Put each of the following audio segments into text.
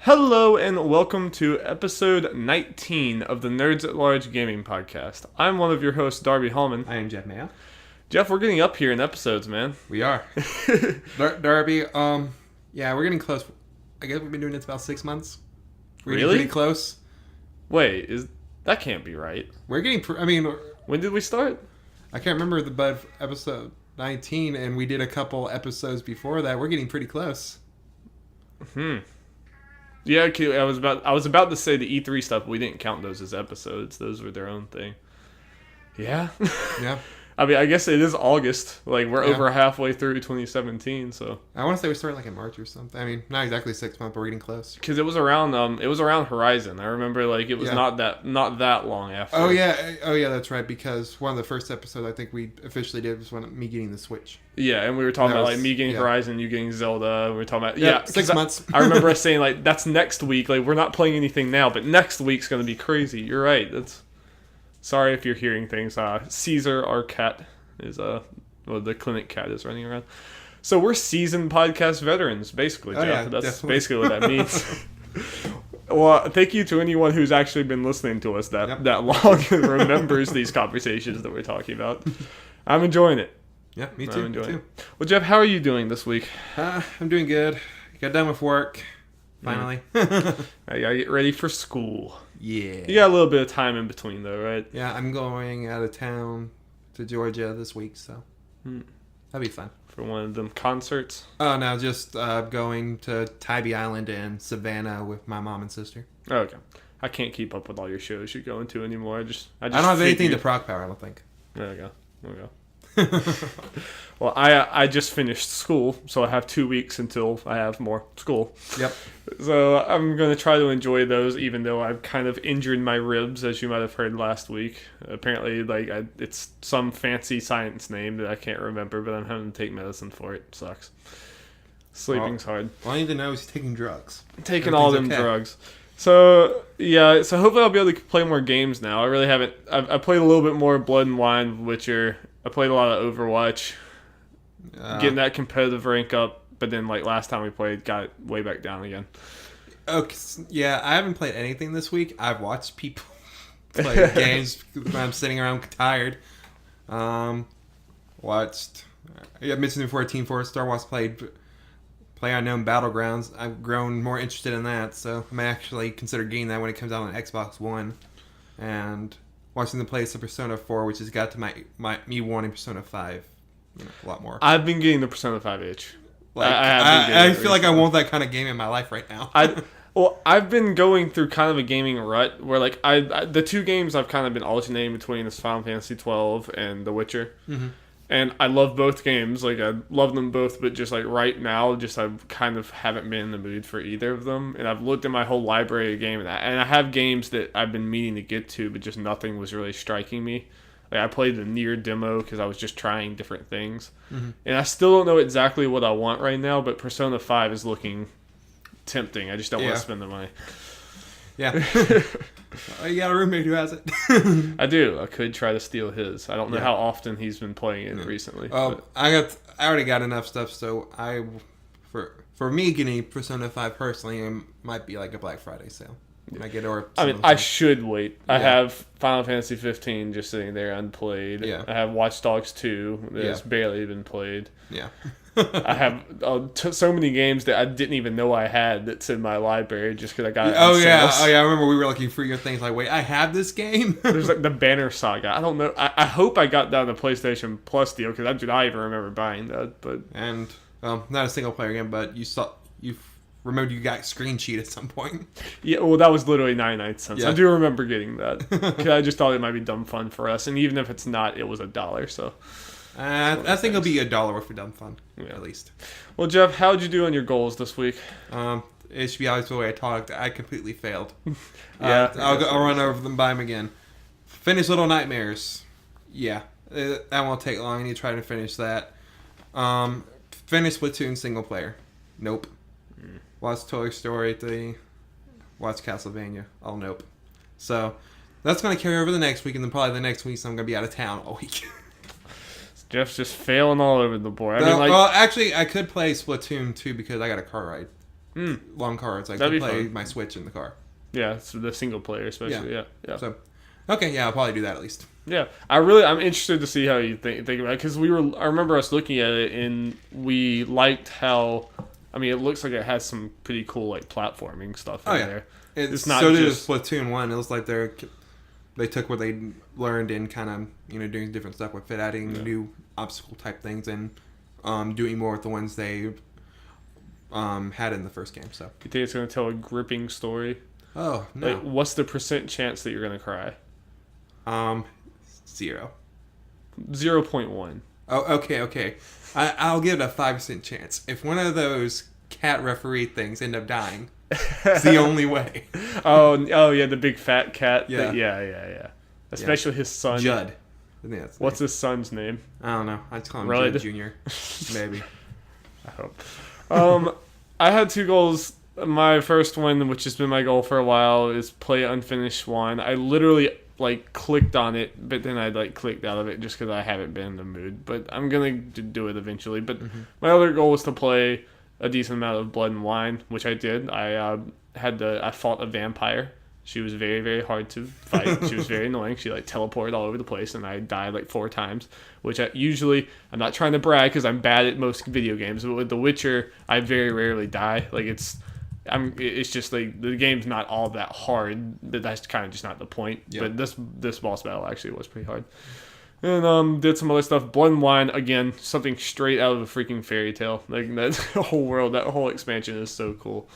Hello and welcome to episode 19 of the Nerds at Large Gaming Podcast. I'm one of your hosts, Darby Hallman. I am Jeff Mayo. Jeff, we're getting up here in episodes, man. We are. Darby, yeah, we're getting close. I guess we've been doing this about 6 months. We're getting Really? pretty close. Wait, that can't be right. We're getting, When did we start? I can't remember the bud episode 19, and we did a couple episodes before that. We're getting pretty close. Yeah, okay, I was about to say the E3 stuff. We didn't count those as episodes. Those were their own thing. Yeah. Yeah. I mean, I guess it is August. Like, we're Yeah. over halfway through 2017, so. I want to say we started like in March or something. I mean, not exactly 6 months, but we're getting close. Because it was around Horizon. I remember, like, it was Yeah. not that long after. Oh yeah, that's right. Because one of the first episodes I think we officially did was me getting the Switch. Yeah, and we were talking That about was- like me getting yeah. Horizon, you getting Zelda. We were talking about Yeah, 'cause 6 months. I remember us saying like that's next week. Like we're not playing anything now, but next week's gonna be crazy. You're right. That's sorry if you're hearing things. Caesar, our cat, is the clinic cat is running around. So we're seasoned podcast veterans, basically. Oh, Jeff. yeah, That's definitely. basically what that means. Well, thank you to anyone who's actually been listening to us that long and remembers these conversations that we're talking about. I'm enjoying it. Yeah, me I'm too. enjoying it. Well, Jeff, how are you doing this week? I'm doing good. Got done with work. Finally. I gotta get ready for school. Yeah. You got a little bit of time in between, though, right? Yeah, I'm going out of town to Georgia this week, so that'll be fun. For one of them concerts. Oh, no, just going to Tybee Island and Savannah with my mom and sister. Oh, okay. I can't keep up with all your shows you're going to anymore. I don't have anything to figured- Proc Power, I don't think. There we go. Well, I just finished school, so I have 2 weeks until I have more school. Yep. So I'm going to try to enjoy those, even though I've kind of injured my ribs, as you might have heard last week. Apparently, it's some fancy science name that I can't remember, but I'm having to take medicine for it. Sucks. Sleeping's hard. All I need to know is he's taking drugs. Taking all them Everything's okay. drugs. So, yeah, so hopefully I'll be able to play more games now. I really haven't. I played a little bit more Blood and Wine, Witcher. I played a lot of Overwatch. Getting that competitive rank up, but then like last time we played, got it way back down again. Okay, yeah, I haven't played anything this week. I've watched people play games when I'm sitting around tired. Watched. I mentioned before Team Fortress Star Wars played PlayerUnknown Battlegrounds. I've grown more interested in that, so I may actually consider getting that when it comes out on Xbox One. And watching them play some Persona 4, which has got to me wanting Persona 5 a lot more. I've been getting the Persona 5 itch. Like, I I feel like I want that kind of game in my life right now. I've been going through kind of a gaming rut where like the two games I've kind of been alternating between is Final Fantasy 12 and The Witcher. Mm-hmm. And I love both games. Like, I love them both, but just, like, right now, I kind of haven't been in the mood for either of them. And I've looked at my whole library of games, and I have games that I've been meaning to get to, but just nothing was really striking me. Like, I played the Nier demo because I was just trying different things. Mm-hmm. And I still don't know exactly what I want right now, but Persona 5 is looking tempting. I just don't want to spend the money. Yeah. You got a roommate who has it. I do. I could try to steal his. I don't know how often he's been playing it recently. I already got enough stuff, so for me getting Persona 5 personally, it might be like a Black Friday sale. I should wait. I have Final Fantasy 15 just sitting there unplayed. Yeah. I have Watch Dogs 2 that's barely been played. Yeah. I have so many games that I didn't even know I had that's in my library just because I got it Oh on yeah, sales. I remember we were looking for your things like, wait, I have this game? There's like the Banner Saga. I don't know. I hope I got that on the PlayStation Plus deal because I do not even remember buying that. But and not a single player game, but you remember you got Screen Sheet at some point. Yeah, well, that was literally 99 cents. Yeah. I do remember getting that because I just thought it might be dumb fun for us, and even if it's not, it was $1. So. I think it'll be $1 worth of dumb fun, at least. Well, Jeff, how'd you do on your goals this week? It should be obvious the way I talked. I completely failed. I'll run over them by them again. Finish Little Nightmares. Yeah, that won't take long. I need to try to finish that. Finish Splatoon single player. Nope. Watch Toy Story 3. Watch Castlevania. Oh, nope. So that's going to carry over the next week, and then probably the next week, so I'm going to be out of town all week. Jeff's just failing all over the board. Actually, I could play Splatoon 2 because I got a car ride. long cards, like That'd to be play fun. my Switch in the car. Yeah, so the single player especially. Yeah. So, okay, yeah, I'll probably do that at least. Yeah, I'm interested to see how you think about it, because I remember us looking at it and we liked how, I mean, it looks like it has some pretty cool like platforming stuff in there. It's not so just Splatoon 1. It was like they took what they learned in kind of doing different stuff with it, adding new obstacle type things and doing more with the ones they had in the first game. So you think it's going to tell a gripping story? Oh no! Like, what's the % chance that you're going to cry? 0. 0.1. Oh, okay. I'll give it a 5% chance. If one of those cat referee things end up dying, it's the only way. Oh yeah, the big fat cat. Yeah. Yeah. Especially his son. Judd. What's his son's name? I don't know. I just call him Rudd. Judd Jr. Maybe. I hope. I had 2 goals. My first one, which has been my goal for a while, is play Unfinished Swan. I literally clicked on it, but then I clicked out of it just because I haven't been in the mood. But I'm gonna do it eventually. But my other goal was to play a decent amount of Blood and Wine, which I did. I fought a vampire. She was very, very hard to fight. She was very annoying. She teleported all over the place, and I died 4 times. Which I'm not trying to brag because I'm bad at most video games, but with The Witcher, I very rarely die. It's just the game's not all that hard, but that's kind of just not the point. Yeah. But this boss battle actually was pretty hard. And did some other stuff. Blood and Wine, again, something straight out of a freaking fairy tale. That whole world, that whole expansion is so cool.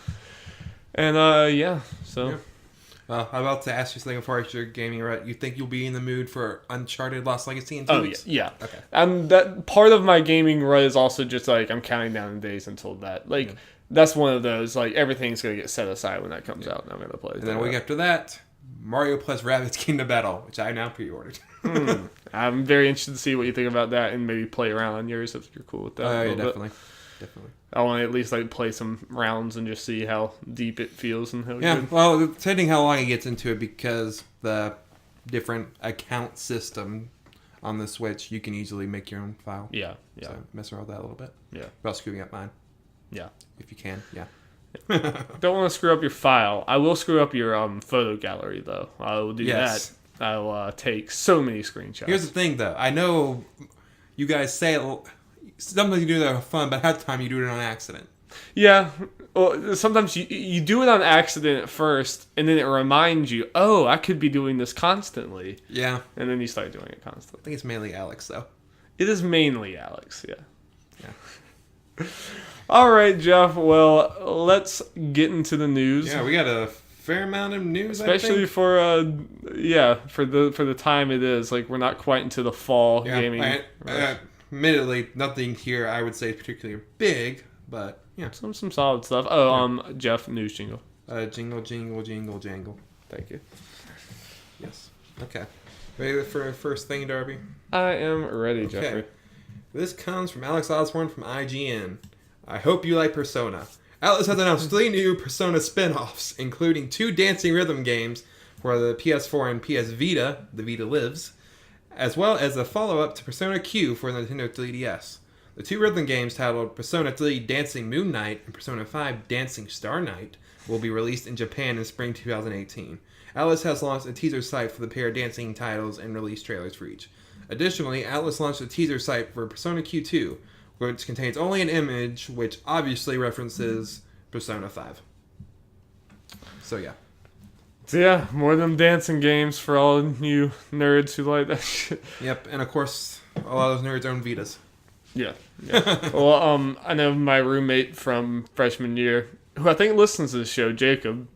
And so. Yeah. Well, I'm about to ask you something before I start your gaming rut. You think you'll be in the mood for Uncharted Lost Legacy in 2 weeks? Yeah. Okay. And that part of my gaming rut is also just I'm counting down the days until that. That's one of those, everything's going to get set aside when that comes out, and I'm going to play it. And then a week after that, Mario plus Rabbids Kingdom Battle, which I now pre-ordered. I'm very interested to see what you think about that and maybe play around on yours if you're cool with that. Yeah, definitely. I want to at least play some rounds and just see how deep it feels and how good. Well, depending how long it gets into it, because the different account system on the Switch, you can easily make your own file. Yeah. So mess around with that a little bit. Yeah. Without screwing up mine. Yeah. If you can, yeah. Don't want to screw up your file. I will screw up your photo gallery, though. I will do that. I will take so many screenshots. Here's the thing, though. I know you guys say sometimes you do that for fun, but half the time you do it on accident. Yeah. Well, sometimes you do it on accident at first, and then it reminds you, oh, I could be doing this constantly. Yeah. And then you start doing it constantly. I think it's mainly Alex, though. It is mainly Alex, yeah. All right, Jeff. Well, let's get into the news. Yeah, we got a fair amount of news, especially for the time it is. We're not quite into the fall gaming. Admittedly, nothing here I would say is particularly big, but yeah, some solid stuff. Jeff, news jingle. Jingle, jingle, jingle, jangle. Thank you. Yes. Okay. Ready for the first thing, Darby? I am ready, Jeffrey. This comes from Alex Osborne from IGN. I hope you like Persona. Atlus has announced 3 new Persona spin-offs, including 2 dancing rhythm games for the PS4 and PS Vita, the Vita Lives, as well as a follow-up to Persona Q for the Nintendo 3DS. The 2 rhythm games titled Persona 3 Dancing Moon Knight and Persona 5 Dancing Star Knight will be released in Japan in spring 2018. Atlus has launched a teaser site for the pair of dancing titles and released trailers for each. Additionally, Atlus launched a teaser site for Persona Q2, which contains only an image which obviously references Persona 5. So yeah, more than dancing games for all you nerds who like that shit. Yep, and of course, a lot of those nerds own Vitas. Yeah. Well, I know my roommate from freshman year, who I think listens to the show, Jacob,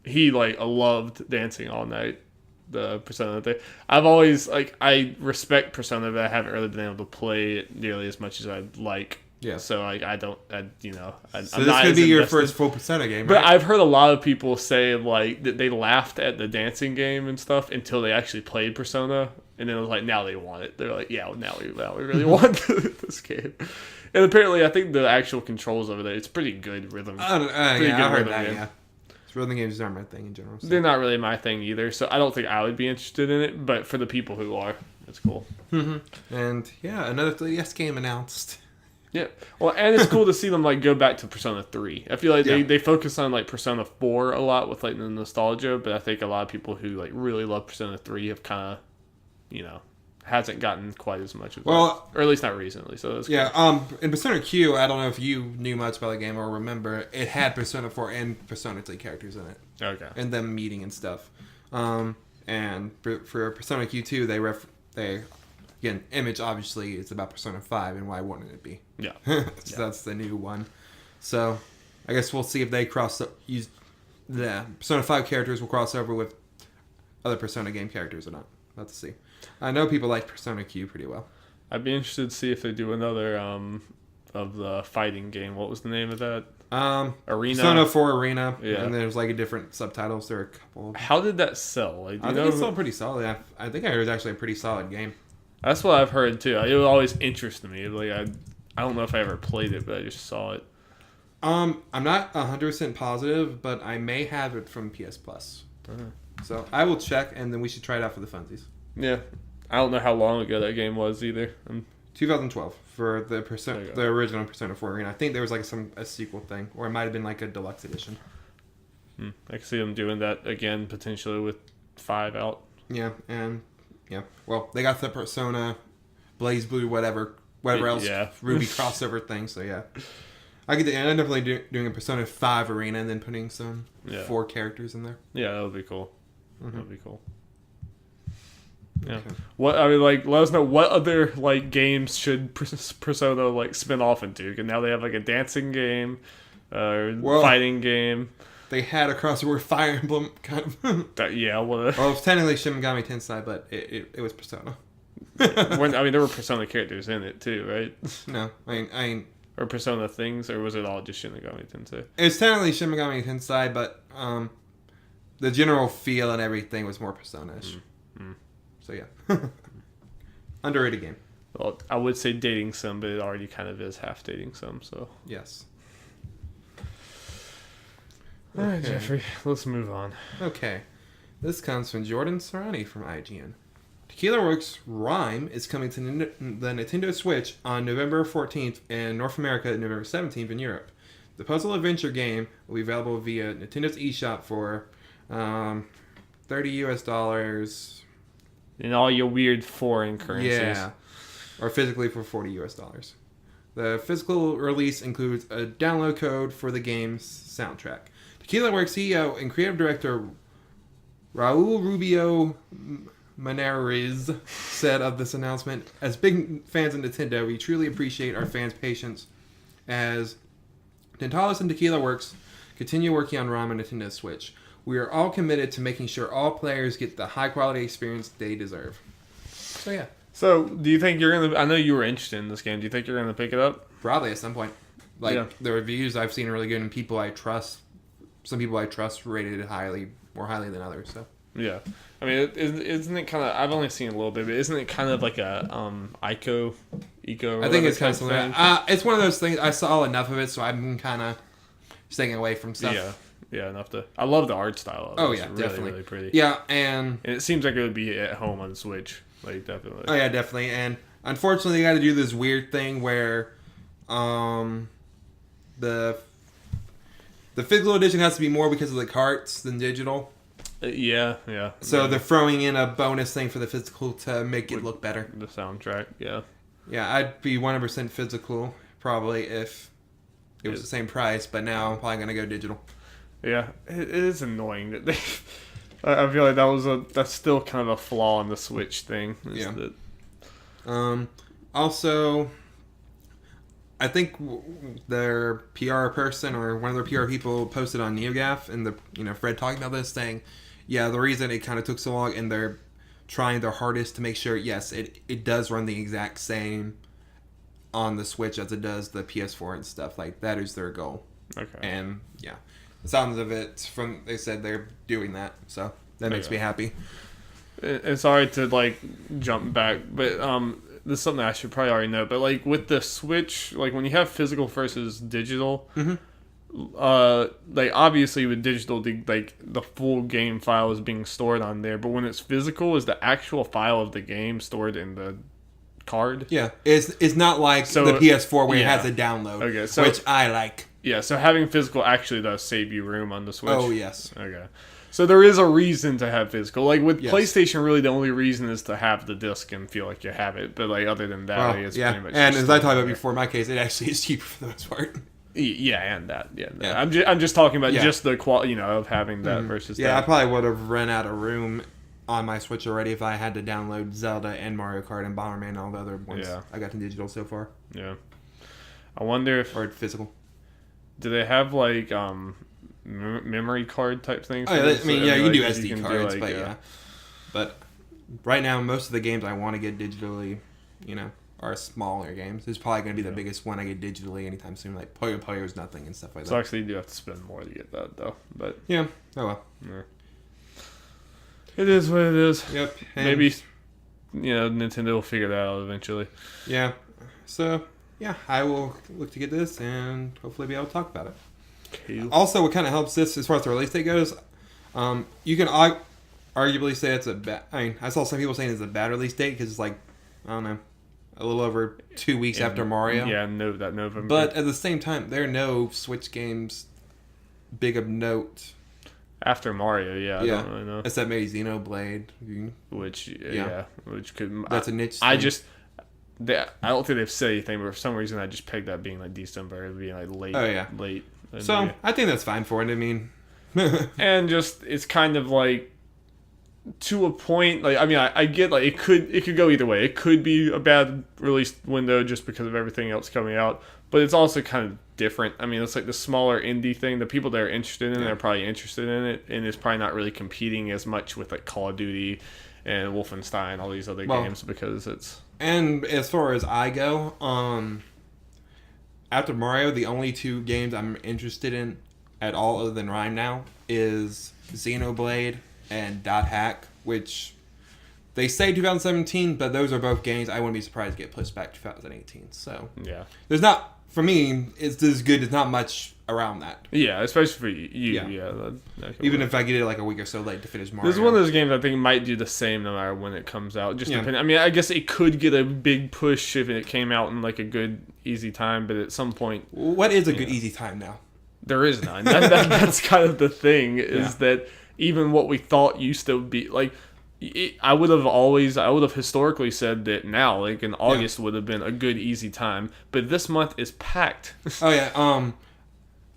he loved Dancing All Night, the Persona thing. I've always I respect Persona, but I haven't really been able to play it nearly as much as I'd like. Yeah. So so I'm this could be your first full Persona game, right? But I've heard a lot of people say that they laughed at the dancing game and stuff until they actually played Persona, and then it was now they want it. They're now we really want this game. And apparently, I think the actual controls over there, it's pretty good rhythm. I heard that. Game. Yeah. Rhythm games aren't my thing in general. So. They're not really my thing either, so I don't think I would be interested in it. But for the people who are, it's cool. Mm-hmm. And another 3DS game announced. Yeah. Well, and it's cool to see them like go back to Persona 3. I feel like they focus on like Persona 4 a lot with like the nostalgia, but I think a lot of people who like really love Persona 3 have kind of, hasn't gotten quite as much of that. Or at least not recently. So that's cool. In Persona Q, I don't know if you knew much about the game or remember, it had Persona 4 and Persona 3 characters in it. Okay. And them meeting and stuff. And for Persona Q2, they again, Image obviously is about Persona 5, and why wouldn't it be? Yeah. That's the new one. So I guess we'll see if they use the Persona 5 characters will cross over with other Persona game characters or not. We'll have to see. I know people like Persona Q pretty well. I'd be interested to see if they do another of the fighting game. What was the name of that? Arena. Persona 4 Arena. Yeah. And there's like a different subtitles. There are a couple. How did that sell? Like, I think it's still pretty solid. I think it was actually a pretty solid game. That's what I've heard too. It always interested me. Like I don't know if I ever played it, but I just saw it. I'm not 100% positive, but I may have it from PS Plus. So I will check, and then we should try it out for the funsies. Yeah, I don't know how long ago that game was either. 2012 for the original Persona 4 Arena. I think there was like a sequel thing, or it might have been like a deluxe edition. I can see them doing that again potentially with 5 out. Yeah, and well, they got the Persona, Blaze Blue, whatever else, Ruby crossover thing. So yeah, I'm definitely doing a Persona 5 Arena and then putting some 4 characters in there. Yeah, that would be cool. Mm-hmm. That would be cool. Yeah. Okay. Let us know what other like games should Persona like spin off into. And now they have like a dancing game, fighting game. They had a crossover Fire Emblem kind of. Well, it's technically Shin Megami Tensei, but it was Persona. There were Persona characters in it too, right? No, I mean. Or Persona things, or was it all just Shin Megami Tensei? It's technically Shin Megami Tensei, but the general feel and everything was more Persona-ish. So yeah, underrated game. Well, I would say dating sim, but it already kind of is half dating sim. So yes. All right, Jeffrey, let's move on. Okay, this comes from Jordan Serrani from IGN. Tequila Works Rhyme is coming to the Nintendo Switch on November 14th in North America and November 17th in Europe. The puzzle adventure game will be available via Nintendo's eShop for $30 US. And all your weird foreign currencies. Yeah, or physically for $40 US. The physical release includes a download code for the game's soundtrack. Tequila Works CEO and creative director Raul Rubio Maneriz said of this announcement, "As big fans of Nintendo, we truly appreciate our fans' patience as Dentalis and Tequila Works continue working on ROM on Nintendo Switch. We are all committed to making sure all players get the high-quality experience they deserve." So, yeah. So, do you think you're going to... I know you were interested in this game. Do you think you're going to pick it up? Probably at some point. The reviews I've seen are really good, and people I trust... Some people I trust rated it more highly than others, so... Yeah. I mean, isn't it kind of... I've only seen a little bit, but isn't it kind of like a Eco... I think it's kind of similar. It's one of those things... I saw enough of it, so I'm kind of staying away from stuff. Yeah. Yeah, enough to... I love the art style of it. Oh, yeah, it's definitely. Really, really pretty. Yeah, and it seems like it would be at home on Switch. Like, definitely. Oh, yeah, definitely. And unfortunately, they got to do this weird thing where the physical edition has to be more because of the carts than digital. Yeah. So they're throwing in a bonus thing for the physical to make it look better. The soundtrack, yeah. Yeah, I'd be 100% physical probably if it was the same price, but now I'm probably going to go digital. Yeah, it is annoying that they... I feel like that's still kind of a flaw in the Switch thing. Yeah. Also, I think their PR person or one of their PR people posted on NeoGAF and Fred talking about this saying, yeah, the reason it kind of took so long and they're trying their hardest to make sure, yes, it does run the exact same on the Switch as it does the PS4 and stuff. Like, that is their goal. Okay. And, yeah. The sounds of it they said they're doing that, so that makes me happy. And sorry to jump back, but this is something I should probably already know. But with the Switch, when you have physical versus digital, obviously with digital, the full game file is being stored on there. But when it's physical, is the actual file of the game stored in the card. Yeah, it's not like So, the PS4 where yeah. it has a download, Okay, so- which I like. Yeah, so having physical actually does save you room on the Switch. Oh, yes. Okay. So there is a reason to have physical. Like with Yes. PlayStation, really the only reason is to have the disc and feel like you have it. But like other than that, Well, it's yeah, pretty much. and just as I talked there. about before, in my case, it actually is cheaper for the most part. Yeah, and that. Yeah, Yeah. I'm just talking about Yeah. just the quality, of having that versus Yeah, I that. probably would have run out of room on my Switch already if I had to download Zelda and Mario Kart and Bomberman and all the other ones Yeah. I got in digital so far. Yeah. I wonder if Or physical. do they have like memory card type things? Oh, for yeah, this? I mean, So, yeah, you can do like, SD can cards, like, but yeah. But right now, most of the games I want to get digitally, are smaller games. This is probably going to be the biggest one I get digitally anytime soon, like Puyo Puyo's Nothing and stuff like So that. actually, you do have to spend more to get that though. But Yeah. Oh, well. yeah. It is what it is. Yep. And Maybe Nintendo will figure that out eventually. Yeah. So, yeah, I will look to get this and hopefully be able to talk about it. Cool. Also, what kind of helps this as far as the release date goes, you can arguably say it's a bad. I mean, I saw some people saying it's a bad release date because it's like, I don't know, a little over 2 weeks after Mario. Yeah, that November. But at the same time, there are no Switch games big of note. After Mario, I don't really know. Except maybe Xenoblade. Which Yeah. which could That's a niche I thing. just. I don't think they've said anything, but for some reason I just pegged that being like December, it being like late. Oh, yeah. Late. So, I think that's fine for it. I mean, And just it's kind of like to a point. Like I mean, I get like it could go either way. It could be a bad release window just because of everything else coming out, but it's also kind of different. I mean, it's like the smaller indie thing. The people that are interested in it are probably interested in it, and it's probably not really competing as much with like Call of Duty and Wolfenstein, all these other games because it's. And as far as I go, after Mario, the only two games I'm interested in at all other than Rhyme now is Xenoblade and Dot Hack, which they say 2017, but those are both games I wouldn't be surprised to get pushed back to 2018. So Yeah. there's not, for me, it's as good. There's not much around that. Yeah, especially for you. Yeah. Yeah. That could Even work. if I get it like a week or so late to finish Mario. This is one of those games I think might do the same no matter when it comes out. Just Yeah. depending. I mean, I guess it could get a big push if it came out in like a good, easy time, but at some point, What is a good easy time now? there is none. That's kind of the thing is that even what we thought used to be like, I would have historically said that now, like in August, would have been a good, easy time, but this month is packed. Oh yeah.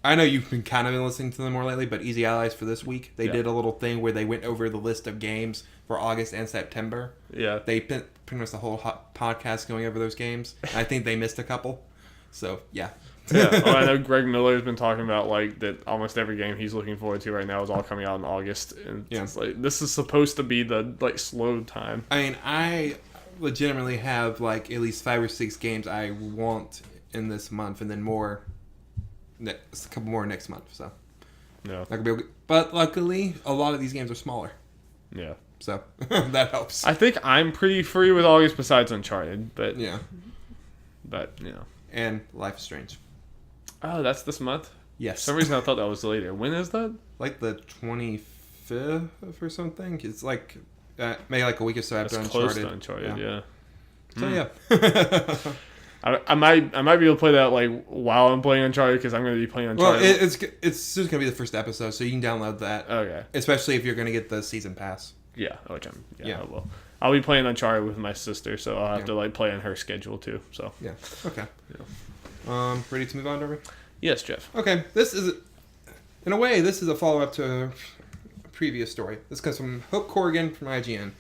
I know you've been kind of been listening to them more lately, but Easy Allies for this week, they did a little thing where they went over the list of games for August and September. Yeah. They pretty much the whole podcast going over those games. I think they missed a couple. So, yeah. Yeah, well, I know Greg Miller's been talking about like that almost every game he's looking forward to right now is all coming out in August, and it's like this is supposed to be the like slow time. I mean, I legitimately have like at least 5 or 6 games I want in this month, and then a couple more next month. So, Yeah, but luckily, a lot of these games are smaller, yeah. so that helps. I think I'm pretty free with August besides Uncharted, but Yeah, and Life is Strange. Oh, that's this month? Yes. For some reason I thought that was later. When is that? Like the 25th or something. It's like maybe like a week or so after That's Uncharted. close to Uncharted, yeah. So yeah. I might be able to play that like while I'm playing Uncharted because I'm going to be playing Well, Uncharted. it's just gonna be the first episode, so you can download that. Okay. Especially if you're gonna get the season pass. Yeah, which I'm. Yeah, Yeah. I will. I'll be playing Uncharted with my sister, so I'll have to like play on her schedule too. So. Yeah. Okay. Yeah. Ready to move on, Darby? Yes, Jeff. Okay. This is, in a way, this is a follow up to a previous story. This comes from Hope Corrigan from IGN.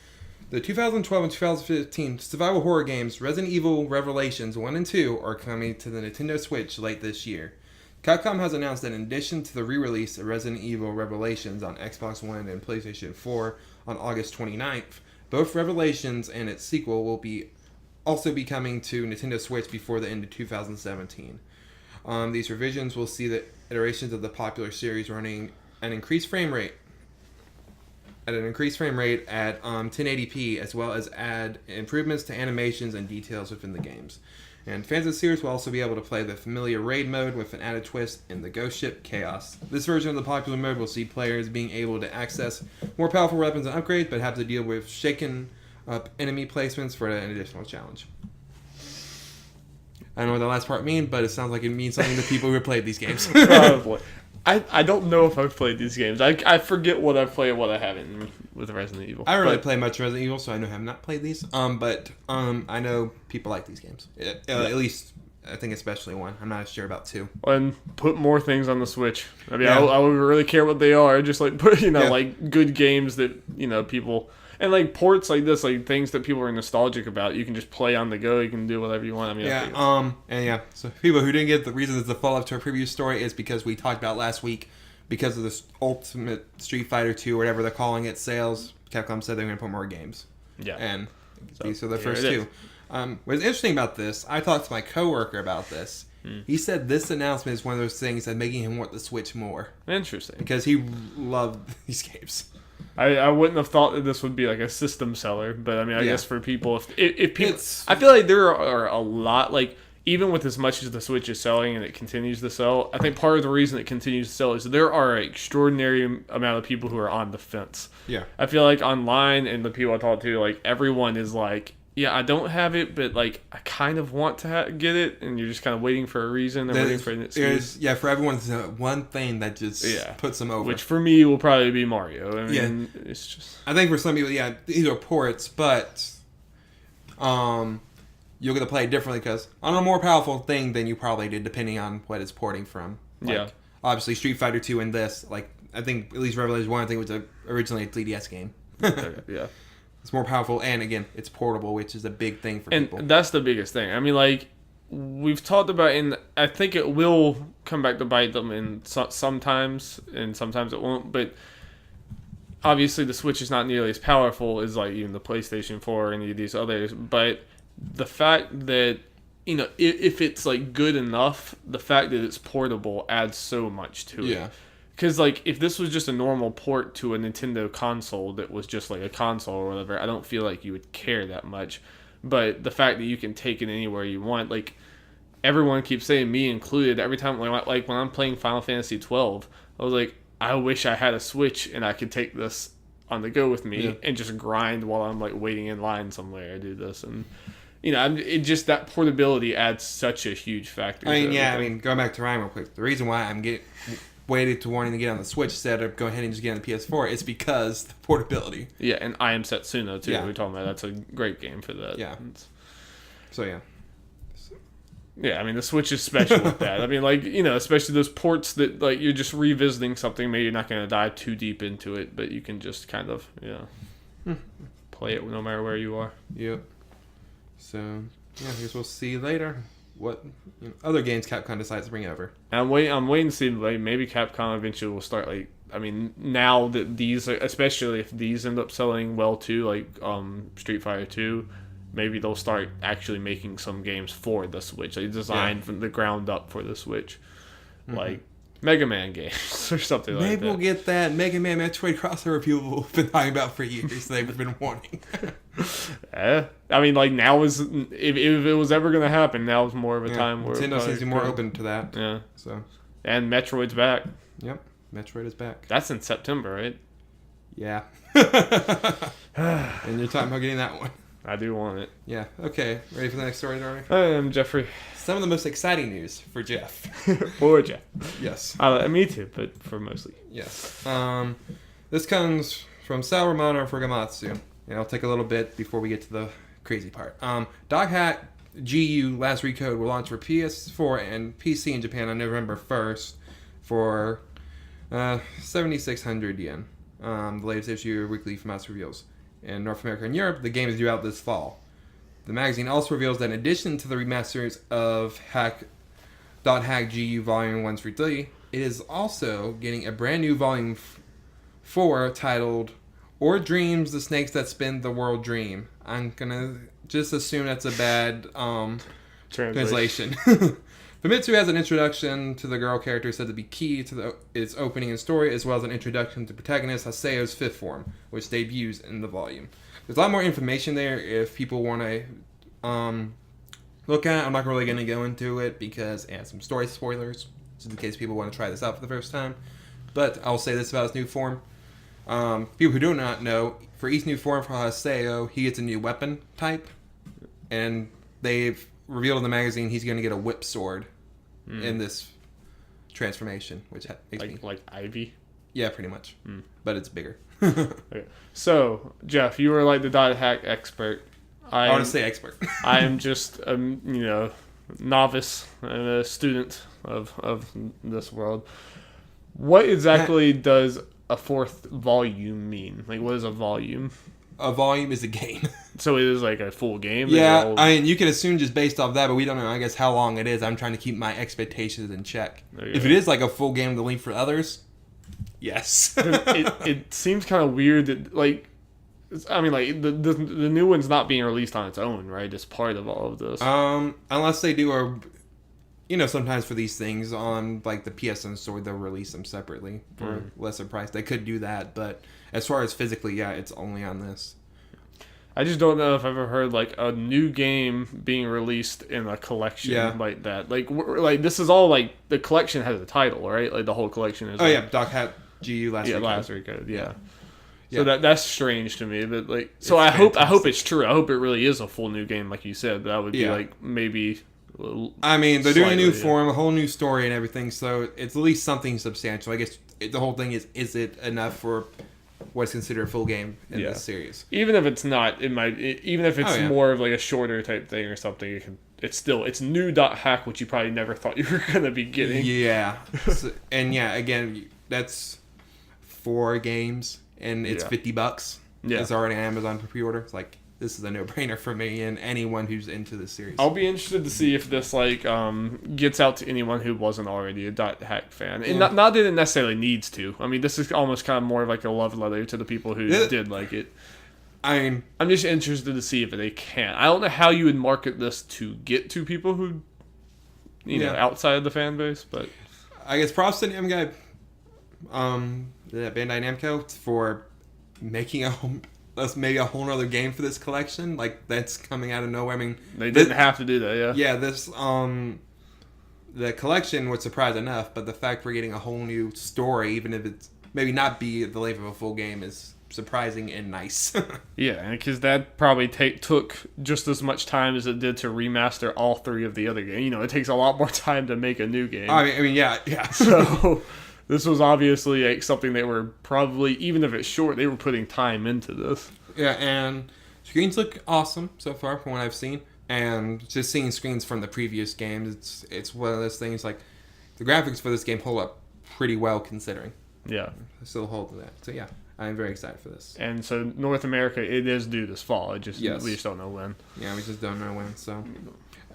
The 2012 and 2015 survival horror games Resident Evil Revelations 1 and 2 are coming to the Nintendo Switch late this year. Capcom has announced that in addition to the re-release of Resident Evil Revelations on Xbox One and PlayStation 4 on August 29th, both Revelations and its sequel will also be coming to Nintendo Switch before the end of 2017. These revisions will see the iterations of the popular series running an increased frame rate at 1080p, as well as add improvements to animations and details within the games. And fans of the series will also be able to play the familiar raid mode with an added twist in the Ghost Ship Chaos. This version of the popular mode will see players being able to access more powerful weapons and upgrades, but have to deal with shaken up enemy placements for an additional challenge. I don't know what the last part means, but it sounds like it means something to people who have played these games. Probably. I don't know if I've played these games. I forget what I've played and what I haven't with Resident Evil. I don't really play much Resident Evil, so I know I have not played these. But I know people like these games. At least, I think especially one. I'm not sure about two. And put more things on the Switch. I mean, I wouldn't really care what they are. Just like put, like good games that, people... And like ports like this, like things that people are nostalgic about, you can just play on the go. You can do whatever you want. I mean, So people who didn't get the reason it's the follow-up to our previous story is because we talked about last week, because of this Ultimate Street Fighter 2, whatever they're calling it, sales. Capcom said they're going to put more games. Yeah, and these are the first two. What's interesting about this, I talked to my coworker about this. He said this announcement is one of those things that making him want the Switch more. Interesting, because he loved these games. I wouldn't have thought that this would be like a system seller, but I mean, I guess for people, if people, It's... I feel like there are a lot, like, even with as much as the Switch is selling and it continues to sell, I think part of the reason it continues to sell is there are an extraordinary amount of people who are on the fence. Yeah. I feel like online and the people I talk to, like, everyone is like, yeah, I don't have it, but, like, I kind of want to get it, and you're just kind of waiting for a reason and waiting for an excuse. Yeah, for everyone, there's one thing that just puts them over. Which, for me, will probably be Mario. I mean, it's just... I think for some people, these are ports, but you're going to play it differently because on a more powerful thing than you probably did, depending on what it's porting from. Like, obviously, Street Fighter 2 and this, like, I think at least Revelation 1, I think was originally a 3DS game. Yeah. It's more powerful, and again, it's portable, which is a big thing for people. And that's the biggest thing. I mean, like, we've talked about, and I think it will come back to bite them in sometimes, and sometimes it won't, but obviously the Switch is not nearly as powerful as, like, even the PlayStation 4 or any of these others, but the fact that, if it's, like, good enough, the fact that it's portable adds so much to it. Yeah. Because, like, if this was just a normal port to a Nintendo console that was just, like, a console or whatever, I don't feel like you would care that much. But the fact that you can take it anywhere you want, like, everyone keeps saying, me included, every time, like, when I'm playing Final Fantasy 12, I was like, I wish I had a Switch and I could take this on the go with me and just grind while I'm, like, waiting in line somewhere. I do this. And, it just, that portability adds such a huge factor. Going back to Ryan real quick, the reason why I'm waited to wanting to get on the Switch instead of going ahead and just get on the PS4 is because the portability. Yeah, and I Am Setsuna too. We're talking about that's a great game for that. Yeah. Yeah, I mean the Switch is special with that. I mean, like, especially those ports that, like, you're just revisiting something. Maybe you're not going to dive too deep into it, but you can just kind of play it no matter where you are. Yep. So I guess we'll see later what other games Capcom decides to bring over. I'm waiting to see, like, maybe Capcom eventually will start, like, I mean, now that these, especially if these end up selling well too, like Street Fighter 2, maybe they'll start actually making some games for the Switch, like designed from the ground up for the Switch, like Mega Man games or something like that. Maybe we'll get that Mega Man Metroid crossover people have been talking about for years. They've been wanting. I mean, like, now is if it was ever going to happen, now is more of a time where Nintendo seems to be more open to that. Yeah. So. And Metroid's back. Yep, Metroid is back. That's in September, right? Yeah. And you're talking about getting that one. I do want it. Yeah. Okay. Ready for the next story, Darby? I am Jeffrey. Some of the most exciting news for Jeff. For Jeff. Yes. Me too, but for mostly. Yes. This comes from Sal Romano for Gamatsu. And I'll take a little bit before we get to the crazy part. Dog Hack GU Last Recode will launch for PS4 and PC in Japan on November 1st for 7,600 yen. The latest issue of Weekly Famitsu reveals. In North America and Europe, the game is due out this fall. The magazine also reveals that in addition to the remasters of Dot Hack GU Volume 1 through 3, it is also getting a brand new Volume 4 titled Or Dreams, the Snakes That Spin the World Dream. I'm going to just assume that's a bad translation. Famitsu has an introduction to the girl character said to be key to its opening and story, as well as an introduction to protagonist Haseo's fifth form, which debuts in the volume. There's a lot more information there if people want to look at it. I'm not really going to go into it because it has some story spoilers, just in case people want to try this out for the first time. But I'll say this about his new form. People who do not know, for each new form for Haseo, he gets a new weapon type, and they've revealed in the magazine he's going to get a whip sword in this transformation, which makes me like Ivy. Yeah, pretty much, but it's bigger. Okay. So, Jeff, you were like the dot hack expert. I want to say expert. I am just novice and a student of this world. What exactly does a fourth volume mean? Like, what is a volume? A volume is a game. So it is like a full game? Yeah, I mean, you can assume just based off that, but we don't know, I guess, how long it is. I'm trying to keep my expectations in check. If it is like a full game to leave for others, yes. it seems kind of weird that, like, I mean, like, the new one's not being released on its own, right? It's part of all of this. Unless they do sometimes for these things on, like, the PSN store, they'll release them separately for a lesser price. They could do that, but as far as physically, yeah, it's only on this. I just don't know if I've ever heard, like, a new game being released in a collection like that. Like, this is all, like, the collection has a title, right? Like, the whole collection is... Oh, yeah, Doc Hat GU Last Recode. Yeah, Last Recode, yeah. So that's strange to me, but like, so I hope it's true. I hope it really is a full new game, like you said. That would be like maybe. I mean, they're doing a new form, a whole new story, and everything. So it's at least something substantial. I guess the whole thing is it enough for what's considered a full game in this series? Even if it's not, even if it's more of like a shorter type thing or something, it's new dot hack, which you probably never thought you were gonna be getting. Yeah, again, that's 4 games. And it's $50. Yeah. It's already on Amazon for pre-order. It's like, this is a no-brainer for me and anyone who's into this series. I'll be interested to see if this gets out to anyone who wasn't already a dot hack fan. And not that it necessarily needs to. I mean, this is almost kind of more of like a love letter to the people who did like it. I'm just interested to see if they can. I don't know how you would market this to get to people who, outside of the fan base, but I guess props to them guy. Bandai Namco for making maybe a whole other game for this collection. Like, that's coming out of nowhere. I mean, they didn't have to do that. Yeah, this the collection would surprise enough, but the fact we're getting a whole new story, even if it's maybe not be the length of a full game, is surprising and nice. Yeah, because that probably took just as much time as it did to remaster all 3 of the other games. It takes a lot more time to make a new game. I mean, yeah. So this was obviously like something they were probably, even if it's short, they were putting time into this. Yeah, and screens look awesome so far from what I've seen. And just seeing screens from the previous games, it's one of those things, like, the graphics for this game hold up pretty well considering. Yeah. I still hold to that. So yeah, I'm very excited for this. And so North America, it is due this fall. We just don't know when. Yeah, we just don't know when. So,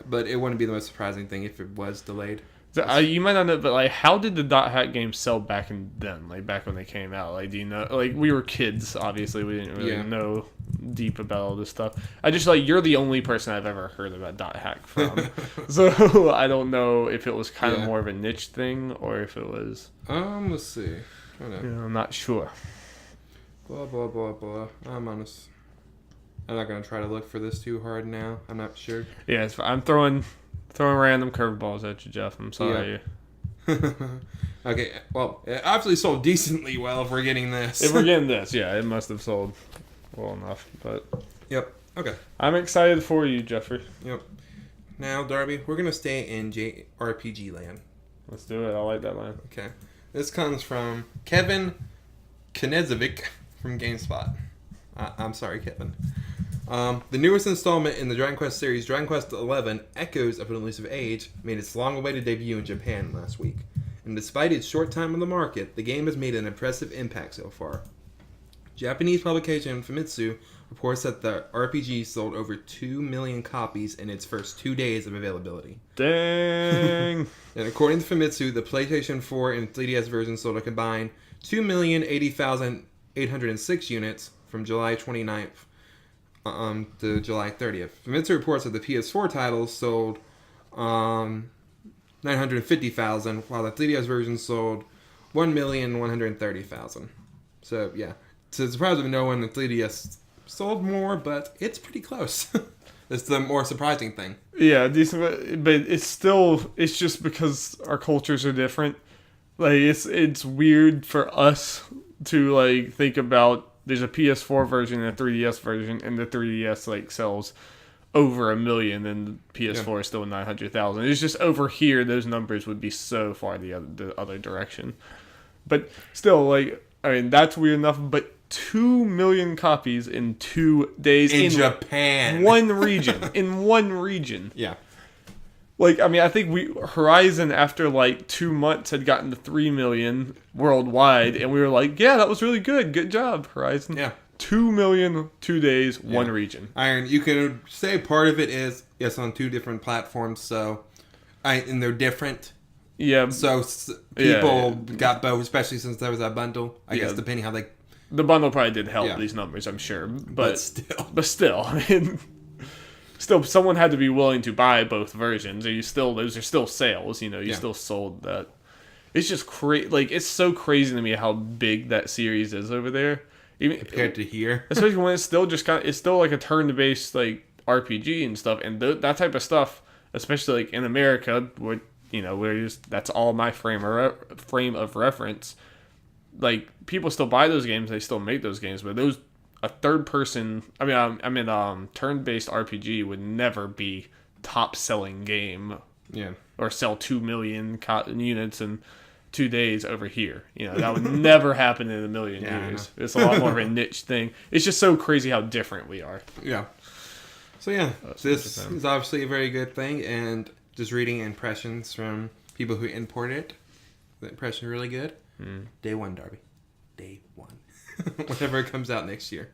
but it wouldn't be the most surprising thing if it was delayed. So, you might not know, but like, how did the dot hack games sell back then? Like, back when they came out? Like, do you know? Like, we were kids, obviously. We didn't really know deep about all this stuff. I just, like, you're the only person I've ever heard about dot hack from. So I don't know if it was kind of more of a niche thing or if it was. Let's see. I'm not sure. Blah blah blah blah. I'm honest. I'm not gonna try to look for this too hard now. I'm not sure. Yeah, I'm throwing random curveballs at you, Jeff. I'm sorry. Yeah. Okay, well, it obviously sold decently well if we're getting this. If we're getting this, yeah, it must have sold well enough. But yep. Okay. I'm excited for you, Jeffrey. Yep. Now, Darby, we're gonna stay in JRPG land. Let's do it. I like that line. Okay. This comes from Kevin Knezovic from GameSpot. I'm sorry, Kevin. The newest installment in the Dragon Quest series, Dragon Quest XI, Echoes of an Elusive Age, made its long-awaited debut in Japan last week. And despite its short time on the market, the game has made an impressive impact so far. Japanese publication Famitsu reports that the RPG sold over 2 million copies in its first 2 days of availability. Dang! And according to Famitsu, the PlayStation 4 and 3DS version sold a combined 2,080,806 units from July 29th to July 30th. Famitsu reports that the PS4 titles sold 950,000, while the 3DS version sold 1,130,000. So, yeah. To the surprise of no one, the 3DS sold more, but it's pretty close. That's the more surprising thing. Yeah, decent, but it's just because our cultures are different. Like, it's weird for us to, like, think about there's a PS4 version and a 3DS version, and the 3DS, like, sells over 1 million, and PS4 is still 900,000. It's just over here, those numbers would be so far the other direction. But still, like, I mean, that's weird enough. But 2 million copies in 2 days in Japan, one region, in one region. Yeah. Like, I mean, I think Horizon, after like 2 months, had gotten to 3 million worldwide, and we were like, yeah, that was really good. Good job, Horizon. Yeah. 2 million, 2 days, one region. Iron, you could say part of it is, yes, on 2 different platforms, so, and they're different. Yeah. So people got both, especially since there was that bundle. I guess depending how they... The bundle probably did help these numbers, I'm sure. But still, I mean... Still, someone had to be willing to buy both versions. Those are still sales. You still sold that. It's just crazy. Like, it's so crazy to me how big that series is over there. Even compared to here, especially when it's still it's still like a turn-based like RPG and stuff, and that type of stuff, especially like in America, where that's all my frame of reference. Like, people still buy those games, they still make those games, but a third person, turn-based RPG would never be top selling game. Yeah. Or sell 2 million units in 2 days over here. That would never happen in a million years. It's a lot more of a niche thing. It's just so crazy how different we are. Yeah. So yeah, this is obviously a very good thing, and just reading impressions from people who import it, the impression really good. Day 1, Darby. Day 1. Whenever it comes out next year.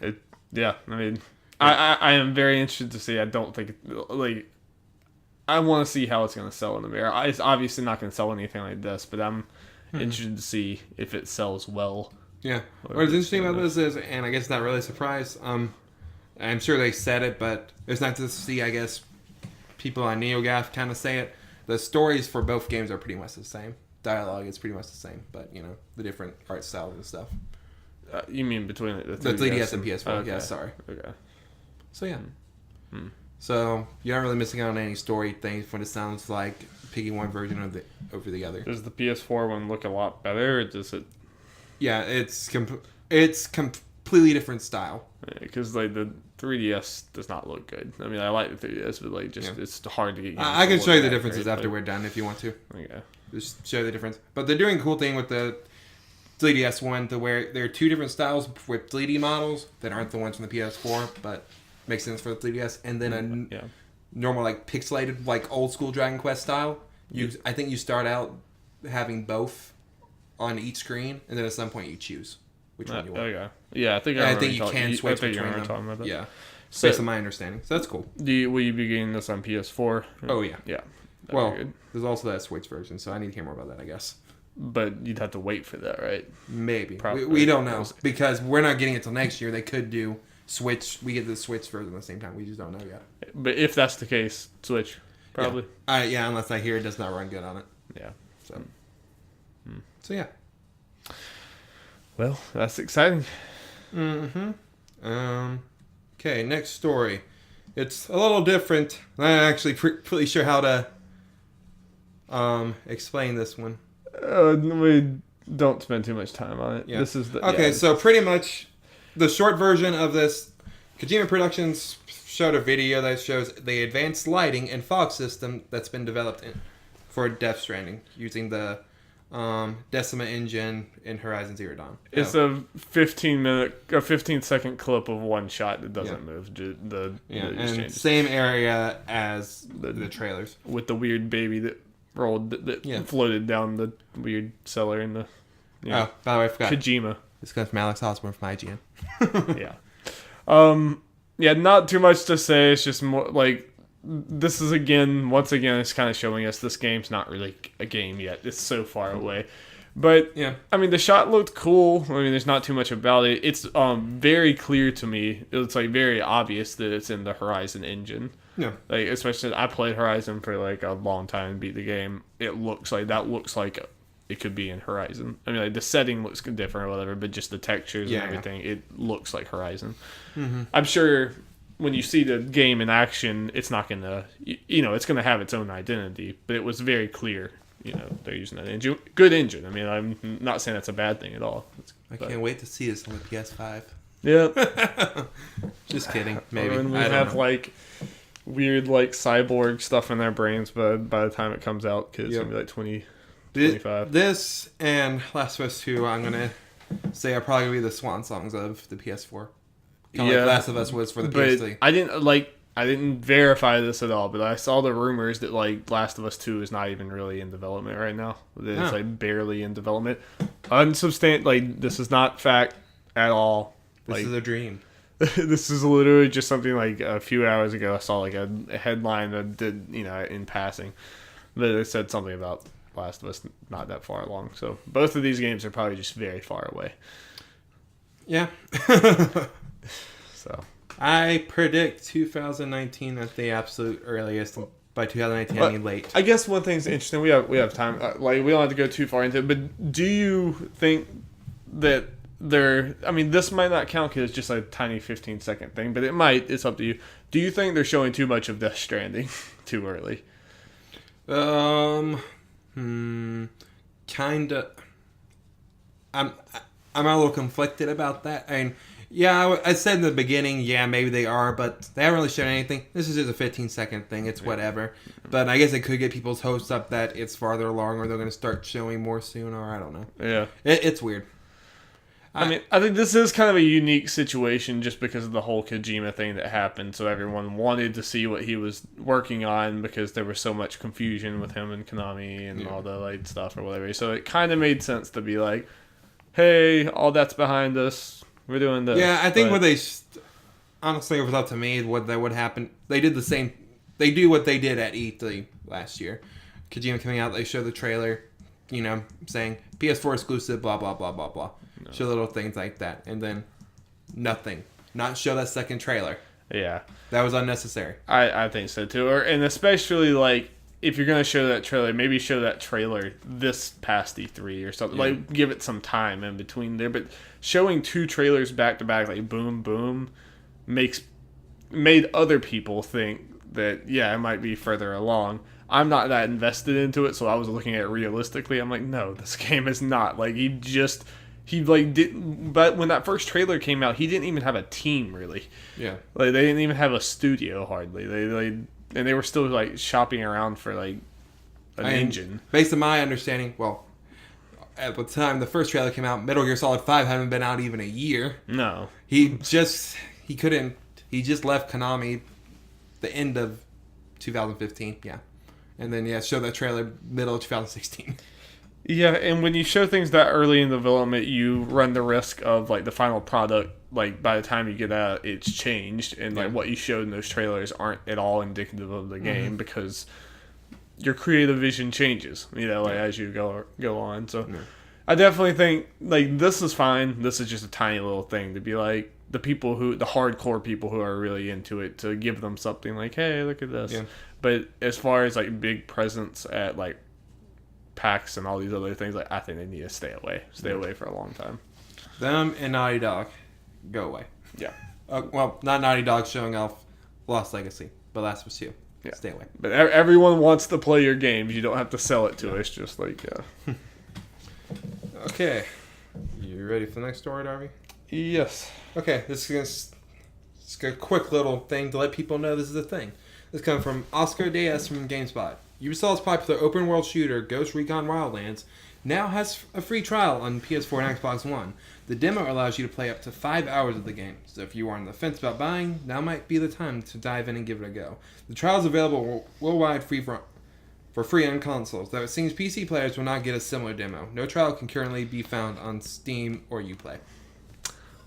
I mean, I am very interested to see. I don't think, I want to see how it's going to sell in America. It's obviously not going to sell anything like this, but I'm interested to see if it sells well. Yeah. What's interesting about this is, and I guess not really a surprise, I'm sure they said it, but it's nice to see, I guess, people on NeoGAF kind of say it. The stories for both games are pretty much the same. Dialogue is pretty much the same, but, the different art styles and stuff. You mean between the 3DS and PS4? Okay. Yeah, sorry. Okay. So, yeah. So, you're not really missing out on any story things when it sounds like picking one version over the other. Does the PS4 one look a lot better, or does it... Yeah, it's completely different style. Because, the 3DS does not look good. I mean, I like the 3DS, but, it's hard to get... I can show you the differences after we're done if you want to. Okay. Just show the difference. But they're doing a cool thing with the 3DS one to where there are 2 different styles with 3D models that aren't the ones from the PS4, but makes sense for the 3DS. And then normal, pixelated, old school Dragon Quest style. I think you start out having both on each screen, and then at some point you choose which one you want. Okay. Yeah, I think you can switch between them. Yeah. So, based on my understanding. So that's cool. Will you be getting this on PS4? Oh, yeah. Yeah. Well, there's also that Switch version, so I need to hear more about that, I guess. But you'd have to wait for that, right? Maybe. We don't know, because we're not getting it till next year. They could do Switch. We get the Switch version at the same time. We just don't know yet. But if that's the case, Switch, probably. Yeah, unless I hear it does not run good on it. Yeah. So yeah. Well, that's exciting. Okay, next story. It's a little different. I'm not actually pretty sure how to explain this one. We don't spend too much time on it. Yeah. This is so pretty much the short version of this, Kojima Productions showed a video that shows the advanced lighting and fog system that's been developed for Death Stranding using the Decima engine in Horizon Zero Dawn. It's a 15-second clip of one shot that doesn't move. And same area as the trailers. With the weird baby that rolled, that floated down the weird cellar in the... Oh, by the way, I forgot. Kojima. This comes from Alex Osborne from IGN. Yeah. Not too much to say. It's just more this is once again, it's kind of showing us this game's not really a game yet. It's so far away. But, I mean, the shot looked cool. I mean, there's not too much about it. It's very clear to me. It's, very obvious that it's in the Horizon engine. Yeah. Especially, I played Horizon for, a long time and beat the game. It looks like it could be in Horizon. I mean, the setting looks different or whatever, but just the textures and everything, it looks like Horizon. Mm-hmm. I'm sure... when you see the game in action, it's not going to, it's going to have its own identity. But it was very clear, they're using that engine. Good engine. I mean, I'm not saying that's a bad thing at all. I can't wait to see this on the PS5. Yeah. Just kidding. Maybe. When we I don't have know. like weird like cyborg stuff in their brains, but by the time it comes out, kids Yep. gonna be like 20, 25. This and Last of Us 2, I'm gonna say are probably gonna be the swan songs of the PS4. Kind of like Last of Us was for the but PS3. I didn't verify this at all, but I saw the rumors that like Last of Us 2 is not even really in development right now. That it's like barely in development. Like this is not fact at all. This is a dream. This is literally just something like a few hours ago. I saw like a headline that did, in passing, that it said something about Last of Us not that far along. So both of these games are probably just very far away. Yeah. So I predict 2019 at the absolute earliest. By 2019, I mean late. I guess one thing's interesting. We have time. Like we don't have to go too far into it. But do you think that this might not count because it's just a tiny 15-second thing, but it might. It's up to you. Do you think they're showing too much of Death Stranding too early? Kinda. I'm a little conflicted about that. I mean, yeah, I said in the beginning, yeah, maybe they are, but they haven't really shown anything. This is just a 15-second thing. It's whatever. But I guess it could get people's hopes up that it's farther along, or they're going to start showing more soon, or I don't know. Yeah, it's weird. I mean, I think this is kind of a unique situation just because of the whole Kojima thing that happened. So everyone wanted to see what he was working on because there was so much confusion with him and Konami and all the like stuff or whatever. So it kind of made sense to be like, hey, all that's behind us. We're doing this. Yeah, I think honestly, it was up to me what that would happen. They did the same. They do what they did at E3 last year. Kojima coming out, they show the trailer, saying PS4 exclusive, blah, blah, blah, blah, blah. No. Show little things like that. And then nothing. Not show that second trailer. Yeah. That was unnecessary. I think so too. And especially like if you're going to show that trailer, maybe show that trailer this past E3 or something. Yeah. Like give it some time in between there. But showing two trailers back to back, like boom, boom, made other people think that, yeah, it might be further along. I'm not that invested into it, so I was looking at it realistically. I'm like, no, this game is not. Like, but when that first trailer came out, he didn't even have a team, really. Yeah. Like, they didn't even have a studio, hardly. They were still, like, shopping around for, like, an engine. Based on my understanding, well, at the time the first trailer came out, Metal Gear Solid 5 hadn't been out even a year. No. He just left Konami the end of 2015, yeah. And then, show that trailer middle of 2016. Yeah, and when you show things that early in development, you run the risk of, like, the final product, like, by the time you get out, it's changed. And, like, what you showed in those trailers aren't at all indicative of the game because your creative vision changes, as you go on. So I definitely think, like, this is fine. This is just a tiny little thing to be, like, the hardcore people who are really into it, to give them something like, hey, look at this. Yeah. But as far as, like, big presence at, like, PAX and all these other things, like, I think they need to stay away for a long time. Them and Naughty Dog, go away. Yeah. Well, not Naughty Dog showing off Lost Legacy, but Last of Us 2. Yeah. Stay away. But everyone wants to play your games. You don't have to sell it to us. Just like, Okay. You ready for the next story, Darby? Yes. Okay, this is a quick little thing to let people know this is a thing. This comes from Oscar Diaz from GameSpot. Ubisoft's popular open-world shooter Ghost Recon Wildlands now has a free trial on PS4 and Xbox One. The demo allows you to play up to 5 hours of the game, so if you are on the fence about buying, now might be the time to dive in and give it a go. The trial is available worldwide for free on consoles, though it seems PC players will not get a similar demo. No trial can currently be found on Steam or Uplay.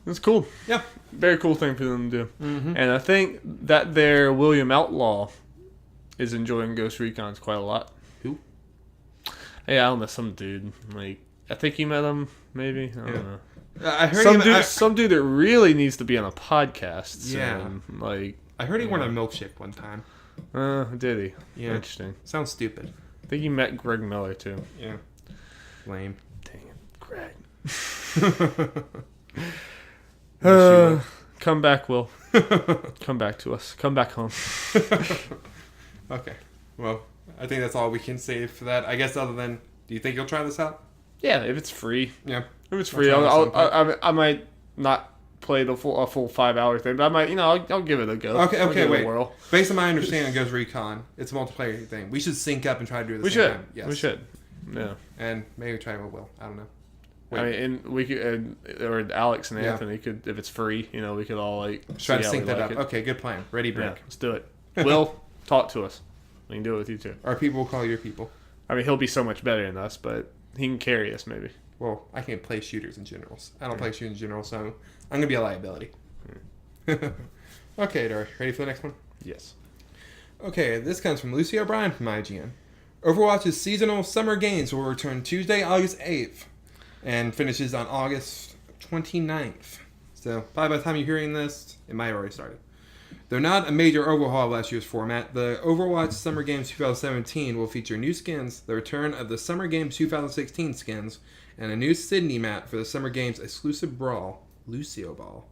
That's cool. Yeah. Very cool thing for them to do. Mm-hmm. And I think that their William Outlaw is enjoying Ghost Recon's quite a lot. Who? Hey, I don't know, some dude. Like, I think you met him, maybe. I don't know. I heard some dude that really needs to be on a podcast. Yeah. Like, I heard he wanted a milkshake one time. Did he? Yeah. Interesting. Sounds stupid. I think you met Greg Miller, too. Yeah. Lame. Dang it, Greg. Come back, Will. Come back to us. Come back home. Okay. Well, I think that's all we can say for that. I guess other than, do you think you'll try this out? Yeah, if it's free. Yeah. If it's free, I might not played a full 5 hour thing, but I might, I'll give it a go. Okay, wait. Based on my understanding, it goes recon. It's a multiplayer thing. We should sync up and try to do it at the same time. Yes. We should. Yeah. And maybe try with Will. I don't know. Wait. I mean, and we could, or Alex and Anthony could, if it's free, we could all try to sync that up. Okay, good plan. Ready, break. Yeah, let's do it. Will, talk to us. We can do it with you too. Our people will call your people. I mean, he'll be so much better than us, but he can carry us maybe. Well, I can't play shooters in generals. I don't play shooters in general, so I'm gonna be a liability. Okay, Dory, ready for the next one? Yes. Okay, this comes from Lucy O'Brien from IGN. Overwatch's seasonal summer games will return Tuesday, August 8th, and finishes on August 29th. So, probably by the time you're hearing this, it might have already started. Though not a major overhaul of last year's format, the Overwatch Summer Games 2017 will feature new skins, the return of the Summer Games 2016 skins, and a new Sydney map for the Summer Games exclusive brawl, Lucio Ball.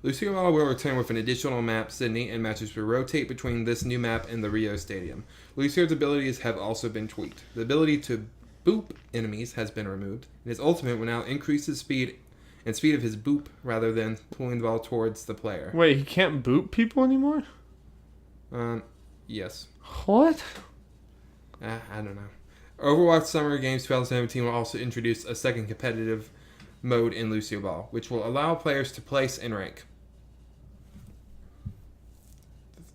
Lucio Ball will return with an additional map, Sydney, and matches will rotate between this new map and the Rio Stadium. Lucio's abilities have also been tweaked. The ability to boop enemies has been removed, and his ultimate will now increase his speed of his boop rather than pulling the ball towards the player. Wait, he can't boop people anymore? Yes. What? I don't know. Overwatch Summer Games 2017 will also introduce a second competitive mode in Lucio Ball, which will allow players to place and rank.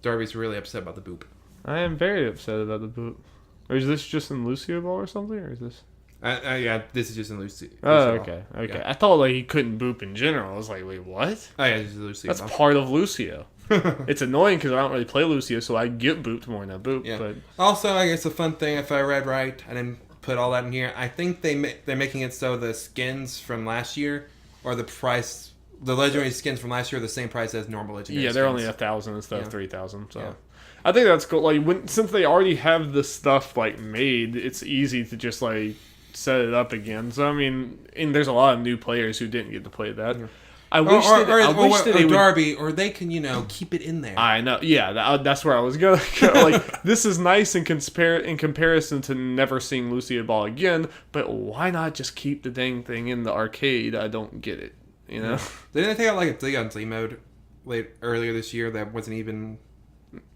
Darby's really upset about the boop. I am very upset about the boop. Or is this just in Lucio Ball or something? Or is this... yeah, this is just in Lucio. Oh, okay. Yeah. I thought he couldn't boop in general. I was like, wait, what? Oh, yeah, it's Lucio. That's part of Lucio. It's annoying because I don't really play Lucio, so I get booped more than I boop. Yeah. But also, I guess a fun thing, if I read right, I didn't put all that in here. I think they're making it so the skins from last year, or the legendary skins from last year, are the same price as normal legendary. Yeah, they're skins. only 1,000 instead of 3,000. So. Yeah. I think that's cool. Since they already have this stuff made, it's easy to just set it up again. So I mean, and there's a lot of new players who didn't get to play that. Yeah. I wish that they would, Darby, or they can keep it in there. I know, yeah, that's where I was going. This is nice in comparison to never seeing Lucio Ball again. But why not just keep the dang thing in the arcade? I don't get it. Yeah. Didn't they take out a DLC mode earlier this year that wasn't even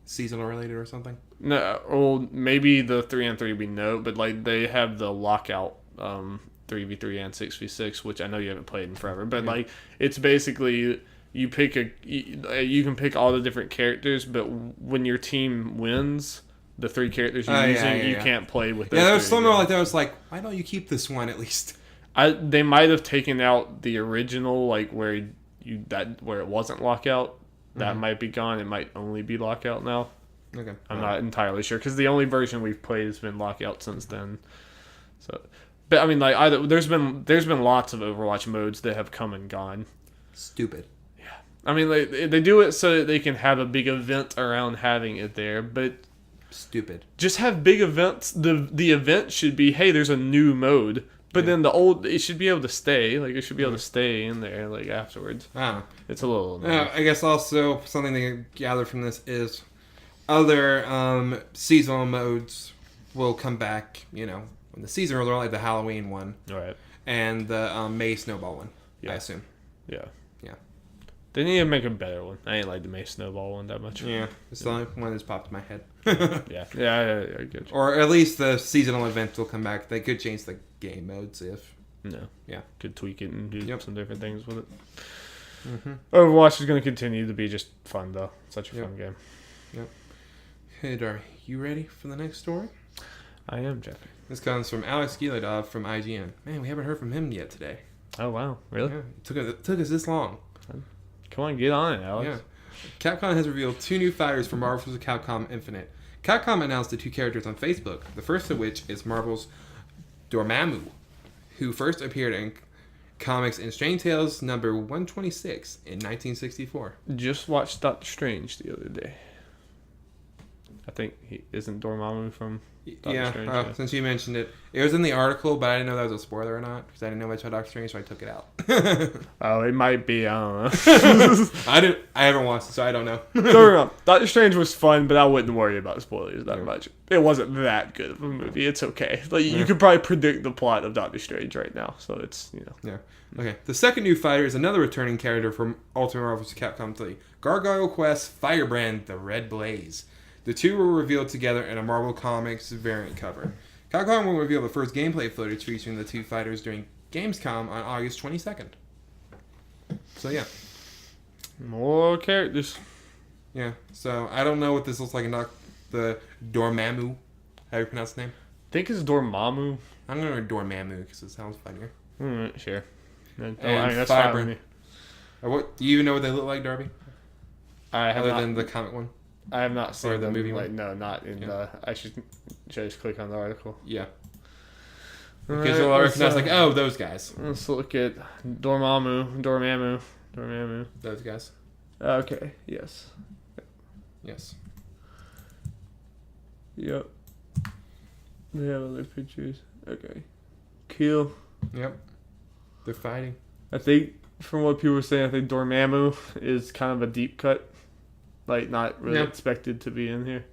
seasonal related or something? No, well, maybe the 3-on-3 we know, but they have the lockout 3v3 and 6v6, which I know you haven't played in forever, but it's basically you can pick all the different characters, but when your team wins, the 3 characters you're using, you can't play with those. Yeah, there was something like that. I was like, why don't you keep this one at least? They might have taken out the original, where it wasn't lockout. That might be gone. It might only be lockout now. Okay. I'm not entirely sure because the only version we've played has been lockout since then. So, but I mean, there's been lots of Overwatch modes that have come and gone. Stupid. Yeah. I mean, they do it so that they can have a big event around having it there, but stupid. Just have big events. The event should be, hey, there's a new mode. But then it should be able to stay. It should be able to stay in there, afterwards. It's a little annoying. I guess also something to gather from this is other seasonal modes will come back, when the season rolls around, the Halloween one. All right. And the May Snowball one, yeah. I assume. Yeah. Yeah. They need to make a better one. I ain't like the May Snowball one that much. Yeah. It's the only one that's popped in my head. Yeah. Yeah, I get you. Or at least the seasonal events will come back. They could change the game modes if... No. Yeah. Could tweak it and do some different things with it. Mm-hmm. Overwatch is going to continue to be just fun, though. Such a fun game. Yep. Hey, Darby, you ready for the next story? I am, Jeffrey. This comes from Alex Giladov from IGN. Man, we haven't heard from him yet today. Oh, wow. Really? Yeah. It took us this long. Come on, get on it, Alex. Yeah. Capcom has revealed 2 new fighters for Marvel vs. Capcom Infinite. Capcom announced the 2 characters on Facebook, the first of which is Marvel's Dormammu, who first appeared in comics in Strange Tales number 126 in 1964. Just watched Doctor Strange the other day. I think he isn't Dormammu from Doctor Yeah, Strange. since you mentioned it. It was in the article, but I didn't know that was a spoiler or not, because I didn't know much about Doctor Strange, so I took it out. Oh, it might be. I don't know. I haven't watched it, so I don't know. Don't get me wrong. Doctor Strange was fun, but I wouldn't worry about spoilers that much. It wasn't that good of a movie. It's okay. Like you could probably predict the plot of Doctor Strange right now, so it's Yeah. Okay. The second new fighter is another returning character from Ultimate Marvel vs. Capcom 3. Gargoyle Quest Firebrand: The Red Blaze. The two were revealed together in a Marvel Comics variant cover. Capcom will reveal the first gameplay footage featuring the two fighters during Gamescom on August 22nd. So yeah. more characters. Yeah. So I don't know what this looks like in the Dormammu. How do you pronounce the name? I think it's Dormammu. I'm going to Dormammu because it sounds funnier. Sure. And that's fine with me. What do you even know what they look like, Darby? I have Other not, than the comic one? I have not seen Or the them, movie like, one? no, not in the. I should just click on the article. Yeah. Alright, Because you'll recognize, like, oh, those guys. let's look at Dormammu. Those guys. Okay. Yes. Yes. Yep. They have other pictures. Okay. Kill. Yep. They're fighting. I think from what people were saying, I think Dormammu is kind of a deep cut. Like, not really expected to be in here.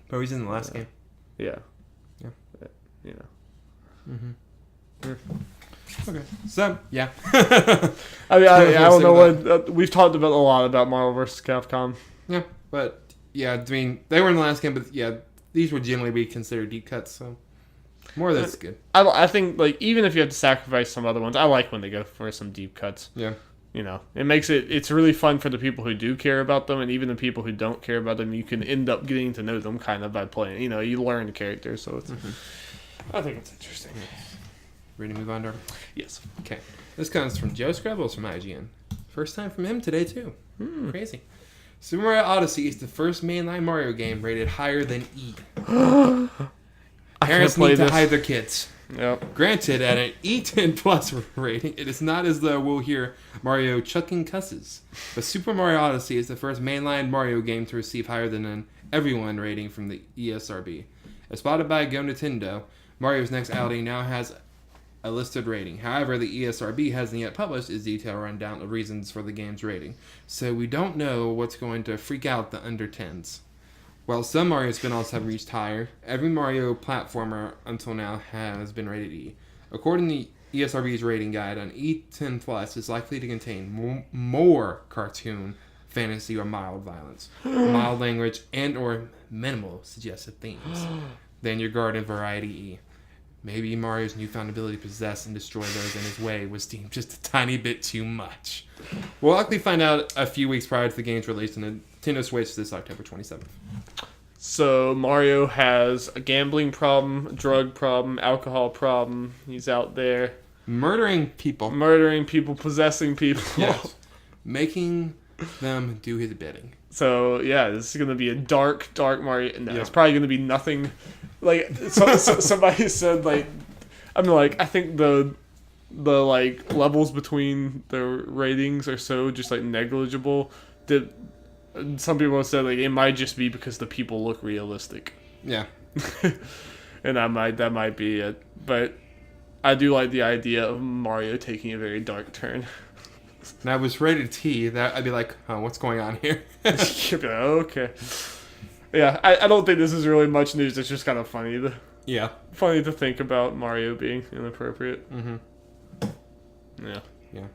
But he's in the last game. Yeah. Yeah. You know. Mm-hmm. Okay. So, yeah. I mean, I don't know what... we've talked about a lot about Marvel vs. Capcom. Yeah, but, yeah, I mean, they were in the last game, but, yeah, these would generally be considered deep cuts, so more of that's good. I think, like, even if you have to sacrifice some other ones, I like when they go for some deep cuts. Yeah. You know, it makes it's really fun for the people who do care about them, and even the people who don't care about them, you can end up getting to know them kind of by playing. You know, you learn the characters, so it's. I think it's interesting. Ready to move on, Darby? Yes. Okay. This comes from Joe Scrabbles from IGN. First time from him today, too. Crazy. Super Mario Odyssey is the first mainline Mario game rated higher than E. Parents need to hide their kids. Yep. Granted, at an E10 plus rating, it is not as though we'll hear Mario chucking cusses. But Super Mario Odyssey is the first mainline Mario game to receive higher than an everyone rating from the ESRB. As spotted by Go Nintendo, Mario's next outing now has a listed rating. However, the ESRB hasn't yet published its detailed rundown of reasons for the game's rating, so we don't know what's going to freak out the under 10s. While some Mario spin-offs have reached higher, every Mario platformer until now has been rated E. According to ESRB's rating guide, an E10 Plus is likely to contain more cartoon, fantasy, or mild violence, mild language, and or minimal suggestive themes than your Garden Variety E. Maybe Mario's newfound ability to possess and destroy those in his way was deemed just a tiny bit too much. We'll likely find out a few weeks prior to the game's release on Nintendo Switch this October 27th. So Mario has a gambling problem, a drug problem, alcohol problem. He's out there murdering people, possessing people. Yes. Making them do his bidding. So yeah, this is gonna be a dark Mario. No, it's probably gonna be nothing. Like somebody said, like I think the like levels between the ratings are so just like negligible that some people have said like it might just be because the people look realistic. Yeah. And that might be it. But I do like the idea of Mario taking a very dark turn. Now, if it was rated T, that I'd be like, oh, what's going on here? You'd be like, okay. Yeah, I don't think this is really much news. It's just kind of funny to think about Mario being inappropriate. Mm-hmm. Yeah.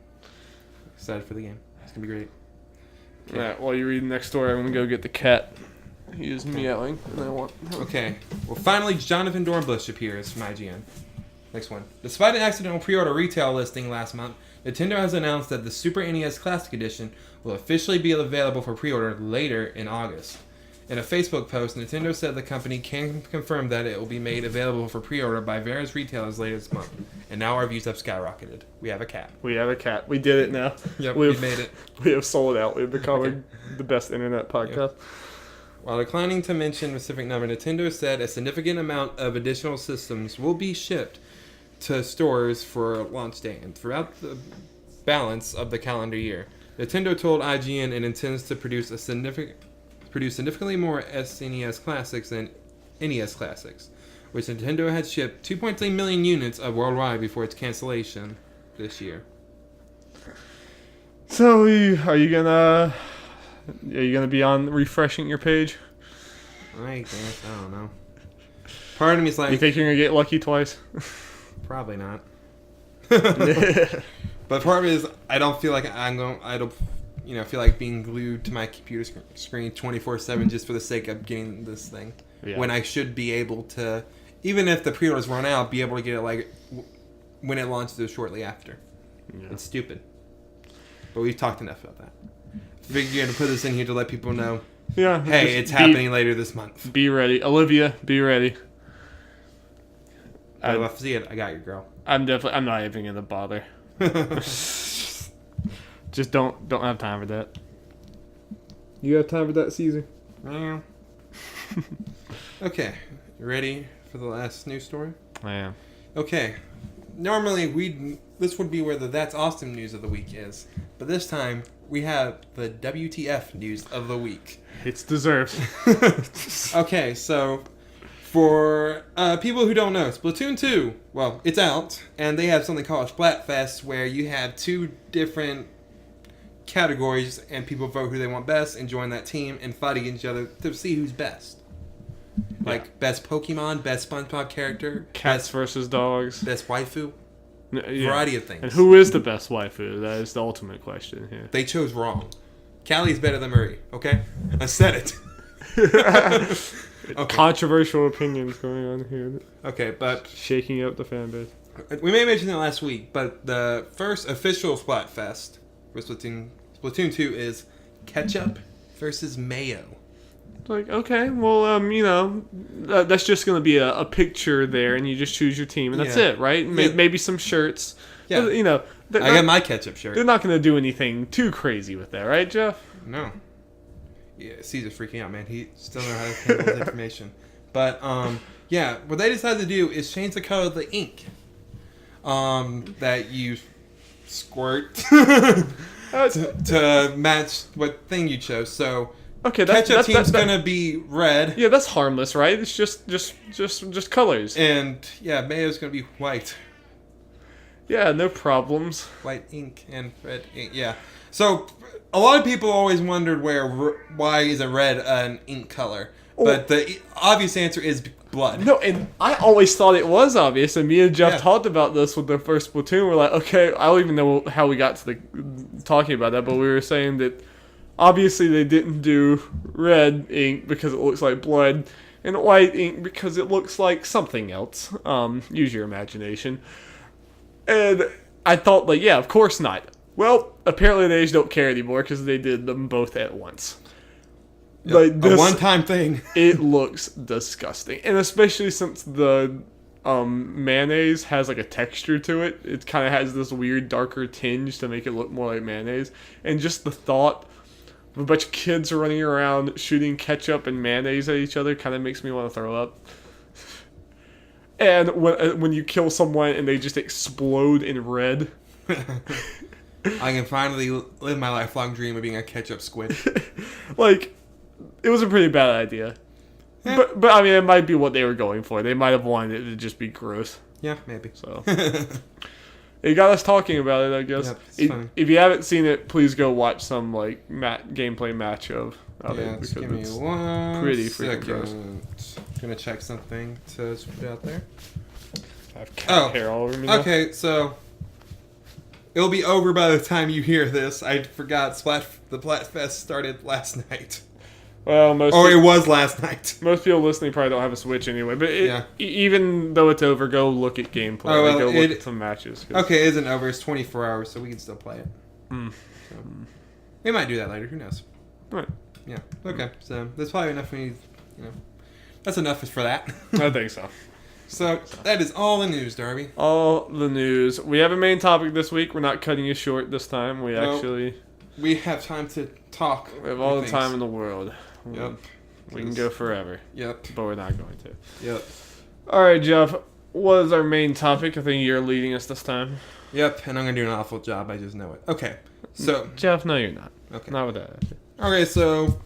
Excited for the game. It's going to be great. Okay. Yeah, while you read the next story, I'm going to go get the cat. He is meowing, and I want... Okay. Well, finally, Jonathan Dornbush appears from IGN. Next one. Despite an accidental pre-order retail listing last month, Nintendo has announced that the Super NES Classic Edition will officially be available for pre-order later in August. In a Facebook post, Nintendo said the company can confirm that it will be made available for pre-order by various retailers later this month. And now our views have skyrocketed. We have a cat. We did it now. Yep, we made it. We have sold out. We've become the best internet podcast. Yep. While declining to mention a specific number, Nintendo said a significant amount of additional systems will be shipped to stores for launch day and throughout the balance of the calendar year. Nintendo told IGN it intends to produce produced significantly more SNES Classics than NES Classics, which Nintendo had shipped 2.3 million units of worldwide before its cancellation this year. So, are you gonna be on refreshing your page? I guess, I don't know. Part of me is like... You think you're gonna get lucky twice? Probably not. But part of it is I don't feel like I don't feel like being glued to my computer screen 24/7 just for the sake of getting this thing. Yeah. When I should be able to, even if the pre-orders run out, be able to get it like when it launches shortly after. Yeah. It's stupid. But we've talked enough about that. Figured you're gonna put this in here to let people know. Yeah. Hey, it's happening later this month. Be ready, Olivia. Be ready. I'd love to see it. I got you, girl. I'm not even gonna bother. Just don't have time for that. You have time for that, Caesar? Yeah. Okay, you ready for the last news story? I am. Okay. Normally this would be where the That's Awesome news of the week is, but this time we have the WTF news of the week. It's deserved. Okay, so for people who don't know, Splatoon 2, well, it's out, and they have something called Splatfest, where you have 2 different categories, and people vote who they want best, and join that team, and fight against each other to see who's best. Like, best Pokemon, best SpongeBob character. Cats versus dogs. Best waifu. Variety of things. And who is the best waifu? That is the ultimate question here. They chose wrong. Callie's better than Marie, okay? I said it. Okay. Controversial opinions going on here. Okay, but... Shaking up the fan base. We may have mentioned it last week, but the first official Splatfest for Splatoon 2 is ketchup versus mayo. Like, okay, well, that's just going to be a picture there, and you just choose your team, and that's it, right? Maybe some shirts. Yeah. I got my ketchup shirt. They're not going to do anything too crazy with that, right, Jeff? No. Yeah, Caesar's freaking out, man. He still knows how to handle his information. But, what they decided to do is change the color of the ink that you squirt to match what thing you chose. So... Okay, ketchup team's gonna be red. Yeah, that's harmless, right? It's just colors. And mayo's gonna be white. Yeah, no problems. White ink and red ink. Yeah. So a lot of people always wondered why is a red an ink color, but the obvious answer is blood. No, and I always thought it was obvious. And me and Jeff talked about this with the first Splatoon. We're like, okay, I don't even know how we got to talking about that, but we were saying that. Obviously, they didn't do red ink because it looks like blood, and white ink because it looks like something else. Use your imagination. And I thought, of course not. Well, apparently they just don't care anymore because they did them both at once. Yep, a one-time thing. It looks disgusting. And especially since the mayonnaise has like a texture to it. It kind of has this weird darker tinge to make it look more like mayonnaise. And just the thought... a bunch of kids are running around shooting ketchup and mayonnaise at each other kind of makes me want to throw up. And when you kill someone and they just explode in red. I can finally live my lifelong dream of being a ketchup squid. It was a pretty bad idea. Yeah. But I mean, it might be what they were going for. They might have wanted it to just be gross. Yeah, maybe. So... It got us talking about it, I guess. Yep, if you haven't seen it, please go watch some gameplay match of it because give me one pretty second. freaking gross. I'm gonna check something to put out there. I have cat hair all over me now. Okay, so it'll be over by the time you hear this. I forgot the Splatfest started last night. Well, it was last night. Most people listening probably don't have a Switch anyway. But even though it's over, go look at gameplay. Go look at some matches. Okay, it isn't over. It's 24 hours, so we can still play it. So, we might do that later. Who knows? Right. Yeah. Okay. So that's probably enough. That's enough for that. I think so. So that is all the news, Darby. All the news. We have a main topic this week. We're not cutting you short this time. We have time to talk. We have all the time in the world. Yep. We can go forever. Yep. But we're not going to. Yep. All right, Jeff. What is our main topic? I think you're leading us this time. Yep, and I'm going to do an awful job. I just know it. Okay, so... Jeff, no, you're not. Okay. Not with that. Okay, so...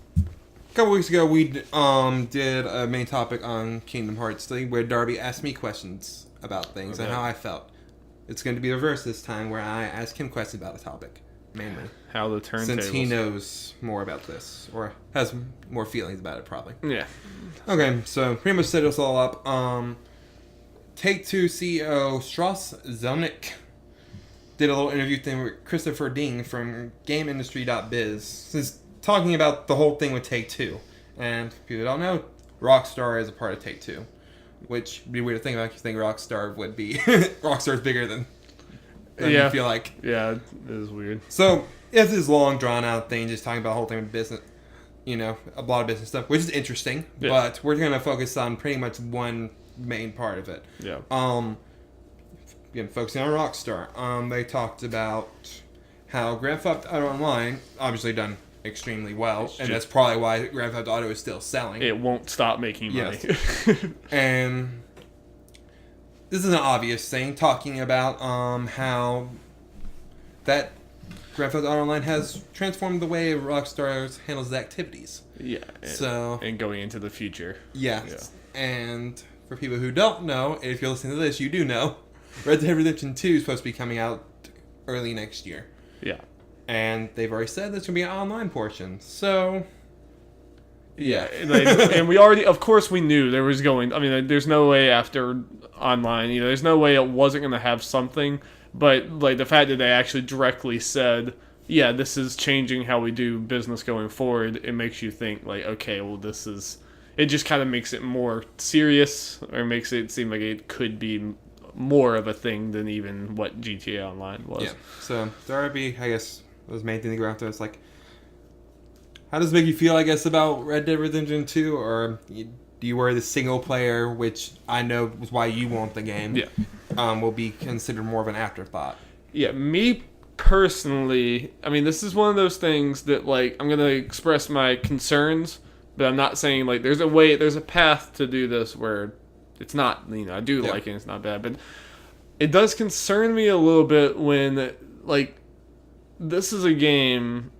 A couple weeks ago, we did a main topic on Kingdom Hearts 3 where Darby asked me questions about things and how I felt. It's going to be reversed this time where I ask him questions about a topic, mainly. How the turntables. Since he knows more about this, or has more feelings about it, probably. Yeah. Okay, so pretty much set us all up. Take-Two CEO Strauss Zelnick did a little interview thing with Christopher Dean from GameIndustry.biz. Since talking about the whole thing with Take-Two. And if people don't know, Rockstar is a part of Take-Two. Which would be weird to think about. You think Rockstar would be... Rockstar's bigger than you feel like. Yeah, it is weird. So, it's this long, drawn-out thing, just talking about the whole thing with business. You know, a lot of business stuff, which is interesting. Yeah. But we're going to focus on pretty much one main part of it. Yeah. Again, focusing on Rockstar. They talked about how Grand Theft Auto Online, obviously done extremely well, and that's probably why Grand Theft Auto is still selling. It won't stop making money. Yes. And this is an obvious thing, talking about how that Grand Theft Auto Online has transformed the way Rockstar handles its activities. Yeah. And going into the future. Yes. Yeah. And for people who don't know, if you're listening to this, you do know, Red Dead Redemption 2 is supposed to be coming out early next year. Yeah. And they've already said there's going to be an online portion. So, yeah. And we already, of course, we knew there was going, I mean, there's no way after online, there's no way it wasn't going to have something. But, like, the fact that they actually directly said, yeah, this is changing how we do business going forward, it makes you think, like, okay, well, this is, it just kind of makes it more serious, or makes it seem like it could be more of a thing than even what GTA Online was. Yeah. So, Darby, I guess, was the main thing to go after. It's like, how does it make you feel, I guess, about Red Dead Redemption 2? Or do you worry the single player, which I know is why you want the game, will be considered more of an afterthought? Yeah, me personally, I mean, this is one of those things that, like, I'm going to express my concerns, but I'm not saying, like, there's a path to do this where it's not, I do like it, it's not bad, but it does concern me a little bit when, like, this is a game,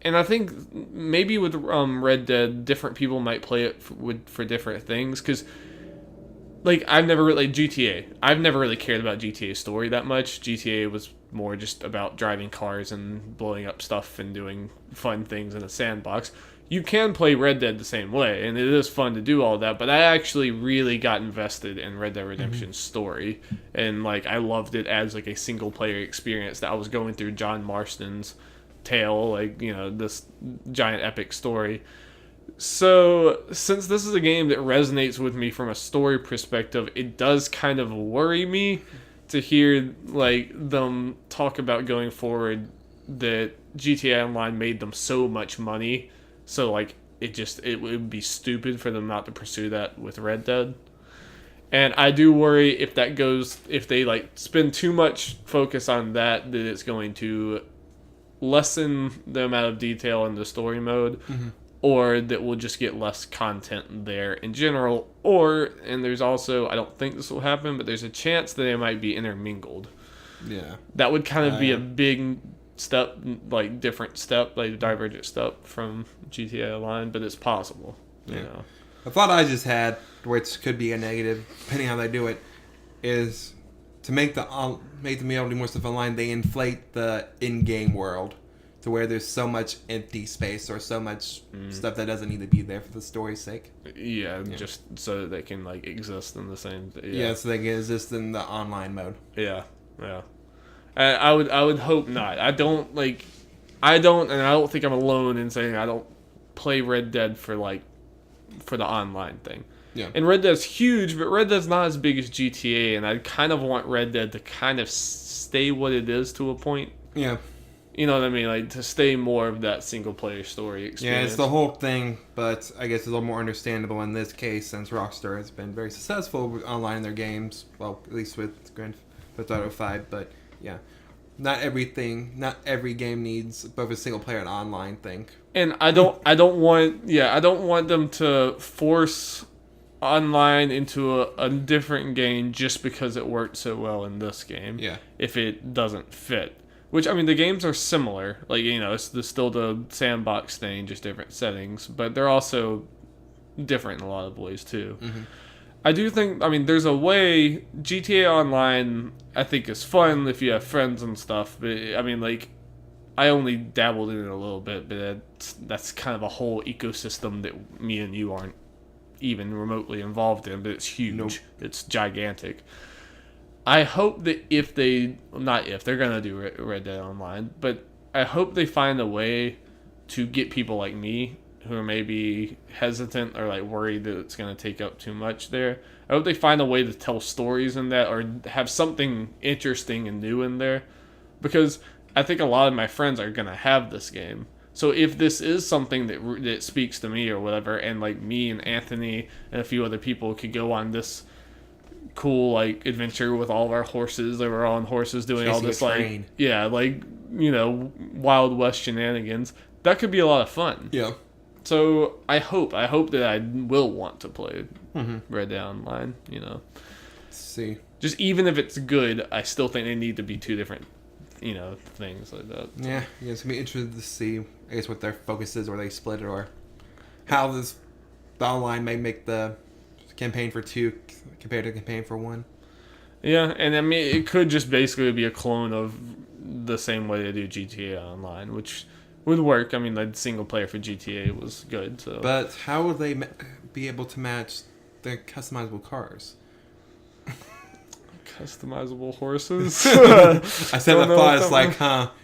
and I think maybe with Red Dead, different people might play it for different things, because, like, I've never really cared about GTA's story that much. GTA was more just about driving cars and blowing up stuff and doing fun things in a sandbox. You can play Red Dead the same way, and it is fun to do all that, but I actually really got invested in Red Dead Redemption's story, and, like, I loved it as, like, a single-player experience that I was going through John Marston's tale, like, this giant epic story. So, since this is a game that resonates with me from a story perspective, it does kind of worry me to hear, like, them talk about going forward that GTA Online made them so much money. So, like, it would be stupid for them not to pursue that with Red Dead. And I do worry if they, like, spend too much focus on that it's going to lessen the amount of detail in the story mode, or that we'll just get less content there in general. And there's also, I don't think this will happen, but there's a chance that they might be intermingled. Yeah. That would kind of be a big step, like, different step, like, divergent step from GTA Online, but it's possible. You know. A thought I just had, which could be a negative, depending on how they do it, is to make them be able to do more stuff online, they inflate the in-game world to where there's so much empty space or so much stuff that doesn't need to be there for the story's sake. Yeah, just so that they can, like, exist in the same... Yeah, so they can exist in the online mode. Yeah. I would hope not. I don't think I'm alone in saying I don't play Red Dead for the online thing. Yeah. And Red Dead's huge, but Red Dead's not as big as GTA, and I kind of want Red Dead to kind of stay what it is to a point. Yeah. You know what I mean? Like, to stay more of that single-player story experience. Yeah, it's the whole thing, but I guess it's a little more understandable in this case since Rockstar has been very successful with online in their games. Well, at least with Grand Theft Auto 5, but yeah. Not every game needs both a single-player and online thing. And I don't want them to force online into a different game just because it worked so well in this game. Yeah. If it doesn't fit. Which, I mean, the games are similar. Like, it's still the sandbox thing, just different settings. But they're also different in a lot of ways, too. Mm-hmm. I do think, I mean, there's a way. GTA Online, I think, is fun if you have friends and stuff. But, I mean, like, I only dabbled in it a little bit. But that's kind of a whole ecosystem that me and you aren't even remotely involved in. But it's huge. Nope. It's gigantic. I hope that they're going to do Red Dead Online, but I hope they find a way to get people like me who are maybe hesitant or like worried that it's going to take up too much there. I hope they find a way to tell stories in that or have something interesting and new in there, because I think a lot of my friends are going to have this game. So if this is something that speaks to me or whatever, and like me and Anthony and a few other people could go on this cool like adventure with all of our horses. They were all on horses doing all this like Wild West shenanigans. That could be a lot of fun. Yeah. So I hope that I will want to play Red Dead Online. Let's see. Just even if it's good, I still think they need to be two different things like that. Yeah, it's gonna be interesting to see, I guess, what their focus is, or they split it, or how the online may make the campaign for 2 compared to campaign for 1. Yeah, and I mean, it could just basically be a clone of the same way they do GTA Online, which would work. I mean, the single player for GTA was good. So, but how would they be able to match the customizable cars? Customizable horses? I said that thought. It's like,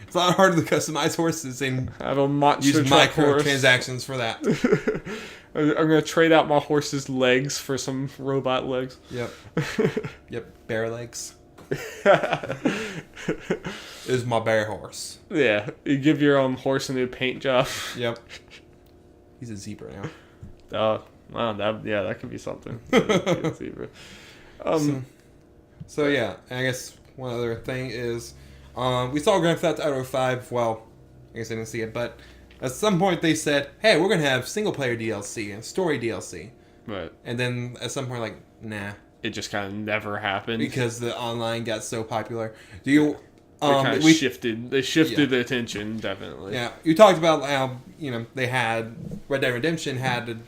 it's a lot harder to customize horses and have a monster use microtransactions for that. I'm going to trade out my horse's legs for some robot legs. Yep. Yep. Bear legs. Is my bear horse. Yeah. You give your horse a new paint job. Yep. He's a zebra now. Oh, wow. That could be something. A zebra. So yeah, I guess one other thing is, we saw Grand Theft Auto 5. Well, I guess I didn't see it, but at some point they said, "Hey, we're gonna have single player DLC and story DLC." Right. And then at some point, like, nah. It just kind of never happened because the online got so popular. Do you? They kind of shifted. They shifted the attention, definitely. Yeah, you talked about how they had Red Dead Redemption had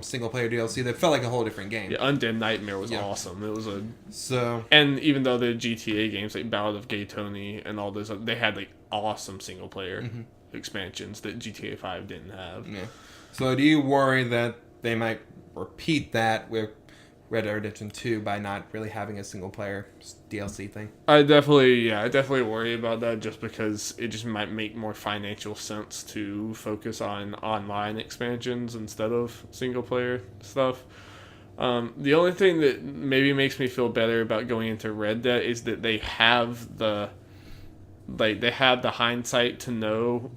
single player DLC that felt like a whole different game. Yeah, Undead Nightmare was awesome. It was and even though the GTA games like Ballad of Gay Tony and all those, they had like awesome single player expansions that GTA 5 didn't have. Yeah. So do you worry that they might repeat that with Red Dead Redemption 2 by not really having a single player DLC thing? I definitely worry about that, just because it just might make more financial sense to focus on online expansions instead of single player stuff. The only thing that maybe makes me feel better about going into Red Dead is that they have the hindsight to know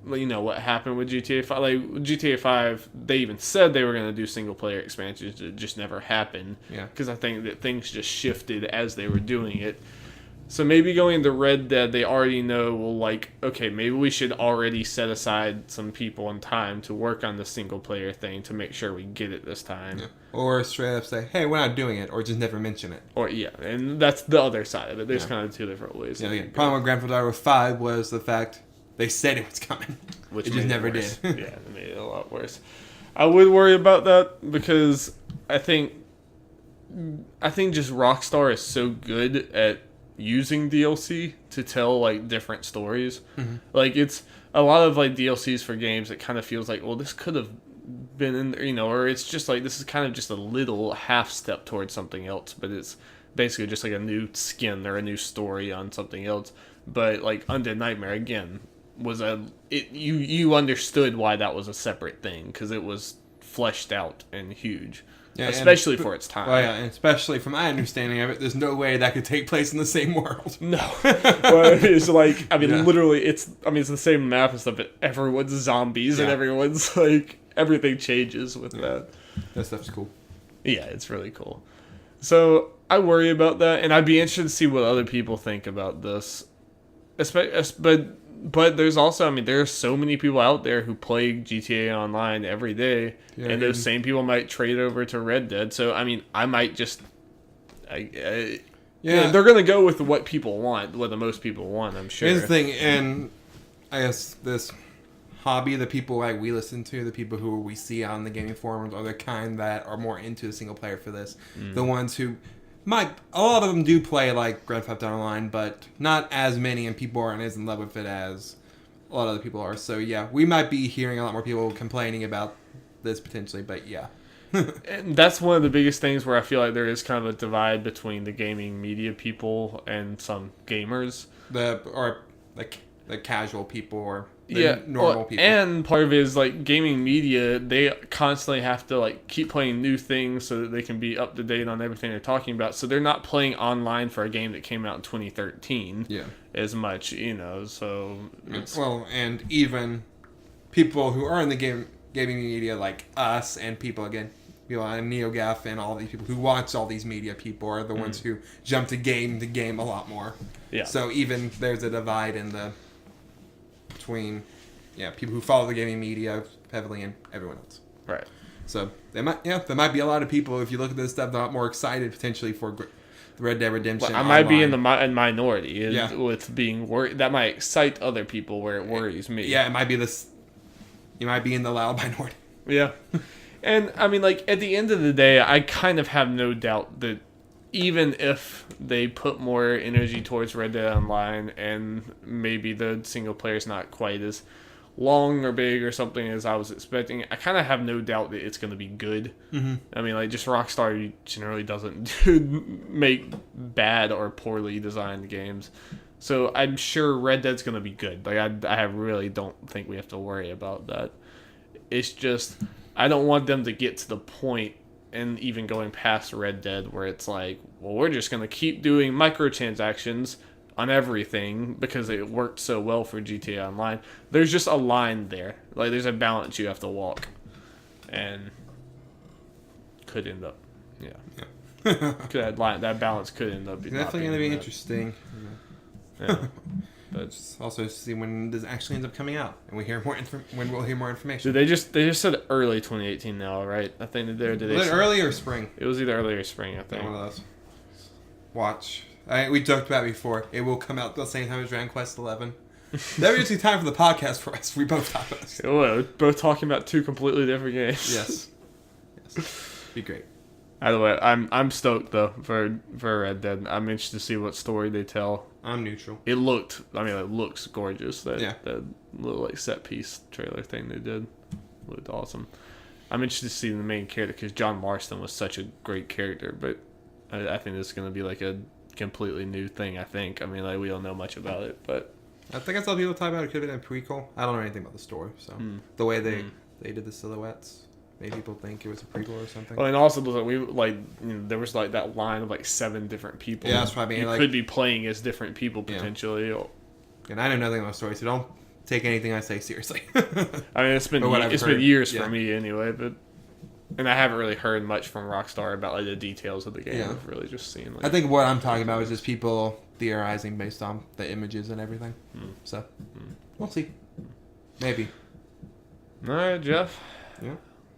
what happened with GTA 5. Like, GTA 5, they even said they were going to do single-player expansions. It just never happened. Yeah. Because I think that things just shifted as they were doing it. So maybe going into Red Dead, they already know, okay, maybe we should already set aside some people and time to work on the single-player thing to make sure we get it this time. Yeah. Or straight up say, hey, we're not doing it, or just never mention it. Or, yeah, and that's the other side of it. There's kind of two different ways. Yeah, the problem with Grand Theft Auto 5 was the fact they said it was coming. Which it just never did. Yeah, it made it a lot worse. I would worry about that because I think just Rockstar is so good at using DLC to tell different stories. Like, it's a lot of DLCs for games that kind of feels like, well, this could have been in there, or it's just this is kind of just a little half step towards something else, but it's basically just a new skin or a new story on something else. But Undead Nightmare again was you understood why that was a separate thing, because it was fleshed out and huge, especially for its time. Well, yeah, and especially from my understanding of it, there's no way that could take place in the same world. No, well, it's literally, it's the same map and stuff, but everyone's zombies and everyone's everything changes with that. That stuff's cool. Yeah, it's really cool. So I worry about that, and I'd be interested to see what other people think about this. But there's also, there are so many people out there who play GTA Online every day, and those same people might trade over to Red Dead. So, I might just... Yeah, they're gonna go with what people want, what the most people want. I'm sure. Here's the thing, and I guess this hobby, the people like we listen to, the people who we see on the gaming forums, are the kind that are more into the single player for this. The ones who a lot of them do play like Grand Theft Auto Online, but not as many, and people aren't as in love with it as a lot of other people are. So yeah, we might be hearing a lot more people complaining about this potentially, but yeah. And that's one of the biggest things where I feel like there is kind of a divide between the gaming media people and some gamers. The casual people or the normal people. And part of it is like gaming media, they constantly have to like keep playing new things so that they can be up to date on everything they're talking about. So they're not playing online for a game that came out in 2013 as much, so it's... Well, and even people who are in the gaming media like us and people on NeoGaf and all these people who watch all these media people are the ones who jump to game a lot more. Yeah. So even there's a divide between people who follow the gaming media heavily and everyone else. Right. So there might be a lot of people, if you look at this stuff, not more excited potentially for Red Dead Redemption. Well, I might be in the minority with being worried. That might excite other people where it worries me. Yeah, it might be this. You might be in the loud minority. Yeah. And I mean, like, at the end of the day, I kind of have no doubt that even if they put more energy towards Red Dead Online and maybe the single player is not quite as long or big or something as I was expecting, I kind of have no doubt that it's going to be good. Mm-hmm. I mean, like, just Rockstar generally doesn't make bad or poorly designed games. So I'm sure Red Dead's going to be good. Like, I really don't think we have to worry about that. It's just, I don't want them to get to the point and even going past Red Dead where it's like, well, we're just going to keep doing microtransactions on everything because it worked so well for GTA Online. There's just a line there. Like, there's a balance you have to walk. And could end up, that balance could end up being definitely going to be interesting. Yeah. But just also see when this actually ends up coming out, and we hear when we'll hear more information. They just said early 2018 now, right? I think that was it early or spring? It was either early or spring, I think. One of those. Watch. We talked about it before. It will come out the same time as Dragon Quest 11. That was usually time for the podcast for us. We both talk about it. Well, we're both talking about two completely different games. Yes. Be great. Either way, I'm stoked though for Red Dead. I'm interested to see what story they tell. I'm neutral. It looks gorgeous. That little like set piece trailer thing they did looked awesome. I'm interested to see the main character because John Marston was such a great character, but I think this is going to be like a completely new thing. I mean, like, we don't know much about it, but I think I saw people talk about it could have been a prequel. I don't know anything about the story, so the way they did the silhouettes. Maybe people think it was a prequel or something. Well, and also there was like that line of like 7 different people. Yeah, that's what I mean. You could be playing as different people potentially. Yeah. And I know nothing about the story, so don't take anything I say seriously. I mean, it's been years for me anyway, and I haven't really heard much from Rockstar about like the details of the game. I've really just seen. Like, I think what I'm talking about is just people theorizing based on the images and everything. So we'll see. Maybe. All right, Jeff. Yeah.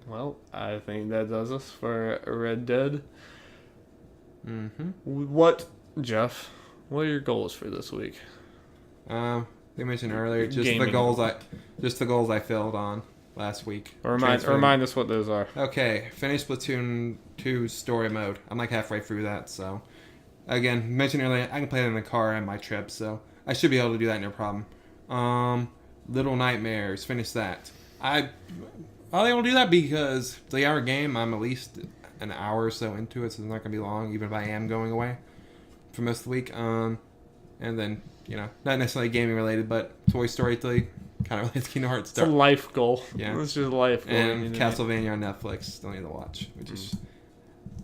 Well, I think that does us for Red Dead. Mm-hmm. Jeff, what are your goals for this week? They mentioned earlier, the goals I filled on last week. Remind us what those are. Okay, finish Splatoon 2 story mode. I'm like halfway through that, so again, mentioned earlier, I can play it in the car on my trip, so I should be able to do that no problem. Little Nightmares, finish that. I was able to do that because it's a 3-hour game. I'm at least an hour or so into it, so it's not going to be long, even if I am going away for most of the week. And then, not necessarily gaming related, but Toy Story 3, kind of related to Kingdom Hearts. It's a life goal. Yeah. It's just a life goal. And Castlevania on Netflix, still need to watch. Which is...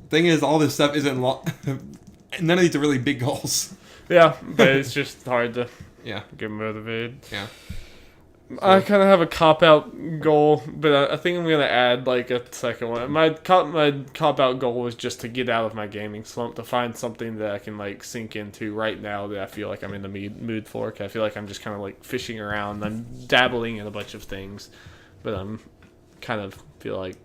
Thing is, all this stuff isn't... None of these are really big goals. Yeah, but it's just hard to get motivated. Yeah. I kind of have a cop-out goal, but I think I'm going to add like a second one. My cop-out goal was just to get out of my gaming slump, to find something that I can like sink into right now that I feel like I'm in the mood for. I feel like I'm just kind of like fishing around. I'm dabbling in a bunch of things, but I'm kind of feel like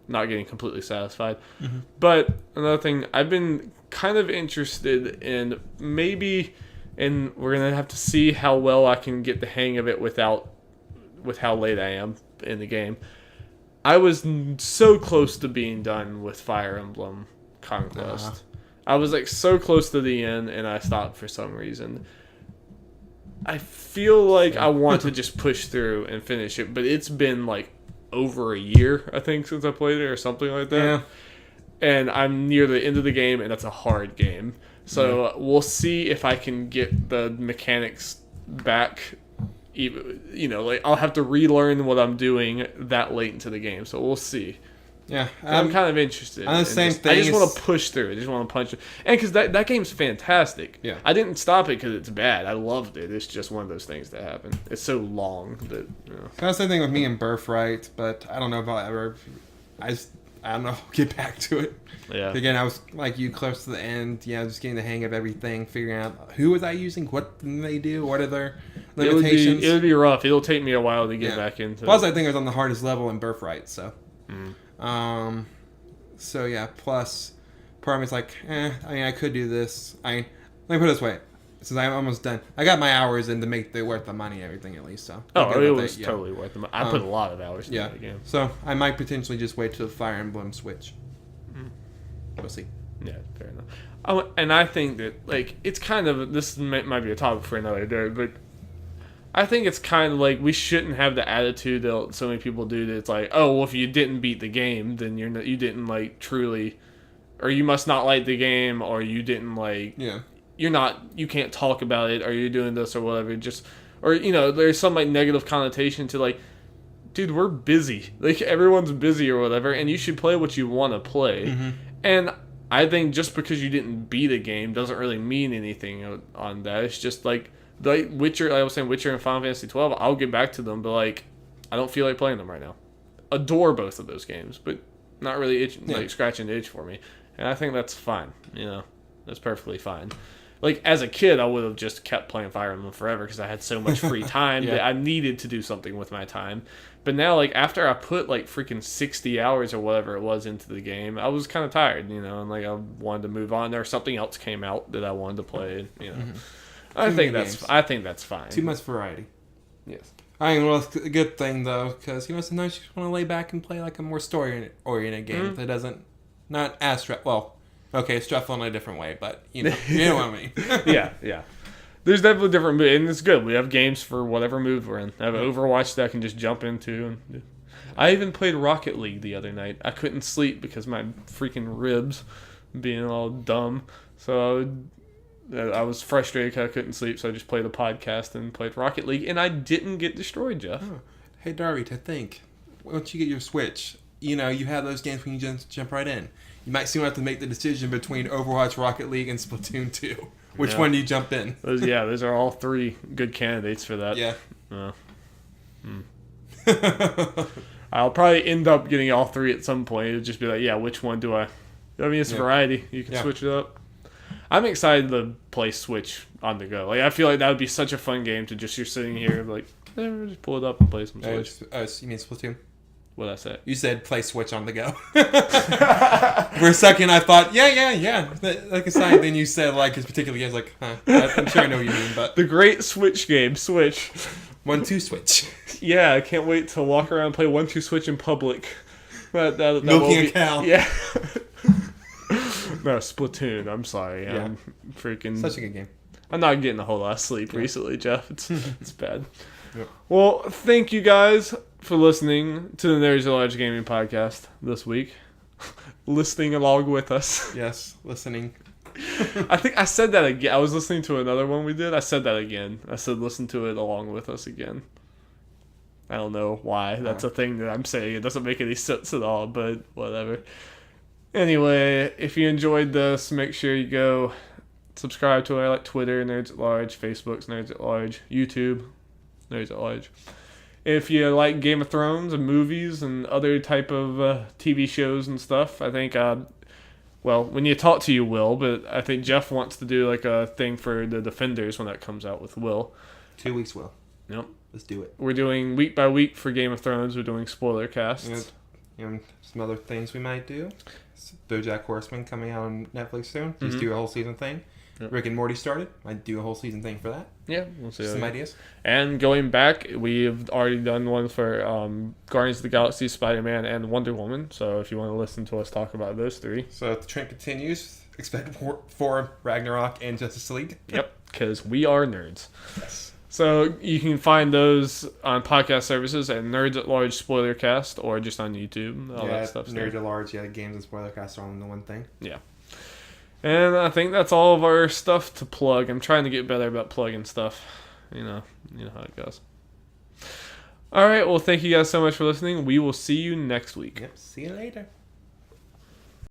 not getting completely satisfied. Mm-hmm. But another thing, I've been kind of interested in maybe, and we're gonna have to see how well I can get the hang of it with how late I am in the game. I was so close to being done with Fire Emblem Conquest. I was like so close to the end, and I stopped for some reason. I feel like I want to just push through and finish it, but it's been like over a year, I think, since I played it or something like that. Yeah. And I'm near the end of the game, and that's a hard game. So we'll see if I can get the mechanics back. You know, like I'll have to relearn what I'm doing that late into the game. So we'll see. Yeah, I'm kind of interested. On the same thing. I just want to push through. I just want to punch it. And because that game's fantastic. Yeah. I didn't stop it because it's bad. I loved it. It's just one of those things that happen. It's so long that, you know. Kind of same thing with me and Birthright, but I don't know if I'll ever. I don't know. Get back to it. Yeah. Again, I was like you, close to the end. Yeah, just getting the hang of everything, figuring out who was I using, what did they do, what are their limitations. It would be rough. It'll take me a while to get back into. Plus, I think I was on the hardest level in Birthright, so. So yeah. Plus, part of me's like, I mean, I could do this. Let me put it this way. Since I'm almost done, I got my hours in to make it worth the money and everything at least. So it was totally worth the money. I put a lot of hours into the game. So I might potentially just wait till Fire Emblem Switch. We'll see. Yeah, fair enough. Oh, and I think that like it's kind of this might be a topic for another day, but I think it's kind of like we shouldn't have the attitude that so many people do that it's like, oh, well, if you didn't beat the game, then you didn't like truly, or you must not like the game, or you didn't like. Yeah. You can't talk about it, or you're doing this or whatever. Just, or, you know, there's some like negative connotation to like, dude, we're busy. Like everyone's busy or whatever, and you should play what you want to play. Mm-hmm. And I think just because you didn't beat a game doesn't really mean anything on that. It's just like Witcher, like I was saying, Witcher and Final Fantasy 12. I'll get back to them, but like, I don't feel like playing them right now. Adore both of those games, but not really like scratching the itch for me. And I think that's fine. You know, that's perfectly fine. Like, as a kid, I would have just kept playing Fire Emblem forever because I had so much free time that I needed to do something with my time. But now, like, after I put, like, freaking 60 hours or whatever it was into the game, I was kind of tired, you know, and, like, I wanted to move on. Or something else came out that I wanted to play, you know. Mm-hmm. I think that's fine. Too much variety. Yes. I mean, well, it's a good thing, though, because, you know, sometimes you just want to lay back and play, like, a more story-oriented game that doesn't, not as it's stressful in a different way, but you know what I mean. yeah. There's definitely different moves, and it's good. We have games for whatever mood we're in. I have Overwatch that I can just jump into. And I even played Rocket League the other night. I couldn't sleep because my freaking ribs being all dumb. So I was frustrated because I couldn't sleep, so I just played a podcast and played Rocket League, and I didn't get destroyed, Jeff. Oh. Hey, Darby, to think, once you get your Switch, you know, you have those games when you just jump right in. You might soon have to make the decision between Overwatch, Rocket League, and Splatoon 2. Which one do you jump in? Those are all three good candidates for that. Yeah. I'll probably end up getting all three at some point. It'll just be like, which one do I... I mean, it's variety. You can switch it up. I'm excited to play Switch on the go. Like, I feel like that would be such a fun game to just... You're sitting here, like, just pull it up and play some Switch. You mean Splatoon? What did I say? You said play Switch on the go. For a second, I thought, yeah. Like a sign, then you said, like, this particular game. I was like, I'm sure I know what you mean, but... The great Switch game, Switch. 1-2 Switch. Yeah, I can't wait to walk around and play 1-2 Switch in public. That Milking a cow. Yeah. No, Splatoon. I'm sorry. Yeah. I'm freaking... Such a good game. I'm not getting a whole lot of sleep recently, Jeff. It's bad. Yep. Well, thank you guys for listening to the Nerds at Large Gaming Podcast this week. Listening along with us. Yes, listening. I think I said that again. I was listening to another one we did. I said that again. I said listen to it along with us again. I don't know why. That's a thing that I'm saying. It doesn't make any sense at all, but whatever. Anyway, if you enjoyed this, make sure you go subscribe to our Twitter, Nerds at Large, Facebook's Nerds at Large, YouTube, Nerds at Large. If you like Game of Thrones and movies and other type of TV shows and stuff, I think, when you talk to you will, but I think Jeff wants to do like a thing for the Defenders when that comes out with Will. 2 weeks, Will. Yep. Let's do it. We're doing week by week for Game of Thrones. We're doing spoiler casts. Yep. And some other things we might do. BoJack Horseman coming out on Netflix soon. Just do a whole season thing. Yep. Rick and Morty started. Might do a whole season thing for that. Yeah, we'll see. Some ideas. And going back, we've already done one for Guardians of the Galaxy, Spider-Man, and Wonder Woman. So if you want to listen to us talk about those three. So if the trend continues, expect for Ragnarok and Justice League. Yep, because we are nerds. Yes. So you can find those on podcast services at Nerds at Large Spoilercast or just on YouTube. All that stuff. Nerds at Large. Yeah, games and Spoilercast are on the one thing. Yeah. And I think that's all of our stuff to plug. I'm trying to get better about plugging stuff. You know how it goes. All right. Well, thank you guys so much for listening. We will see you next week. Yep. See you later.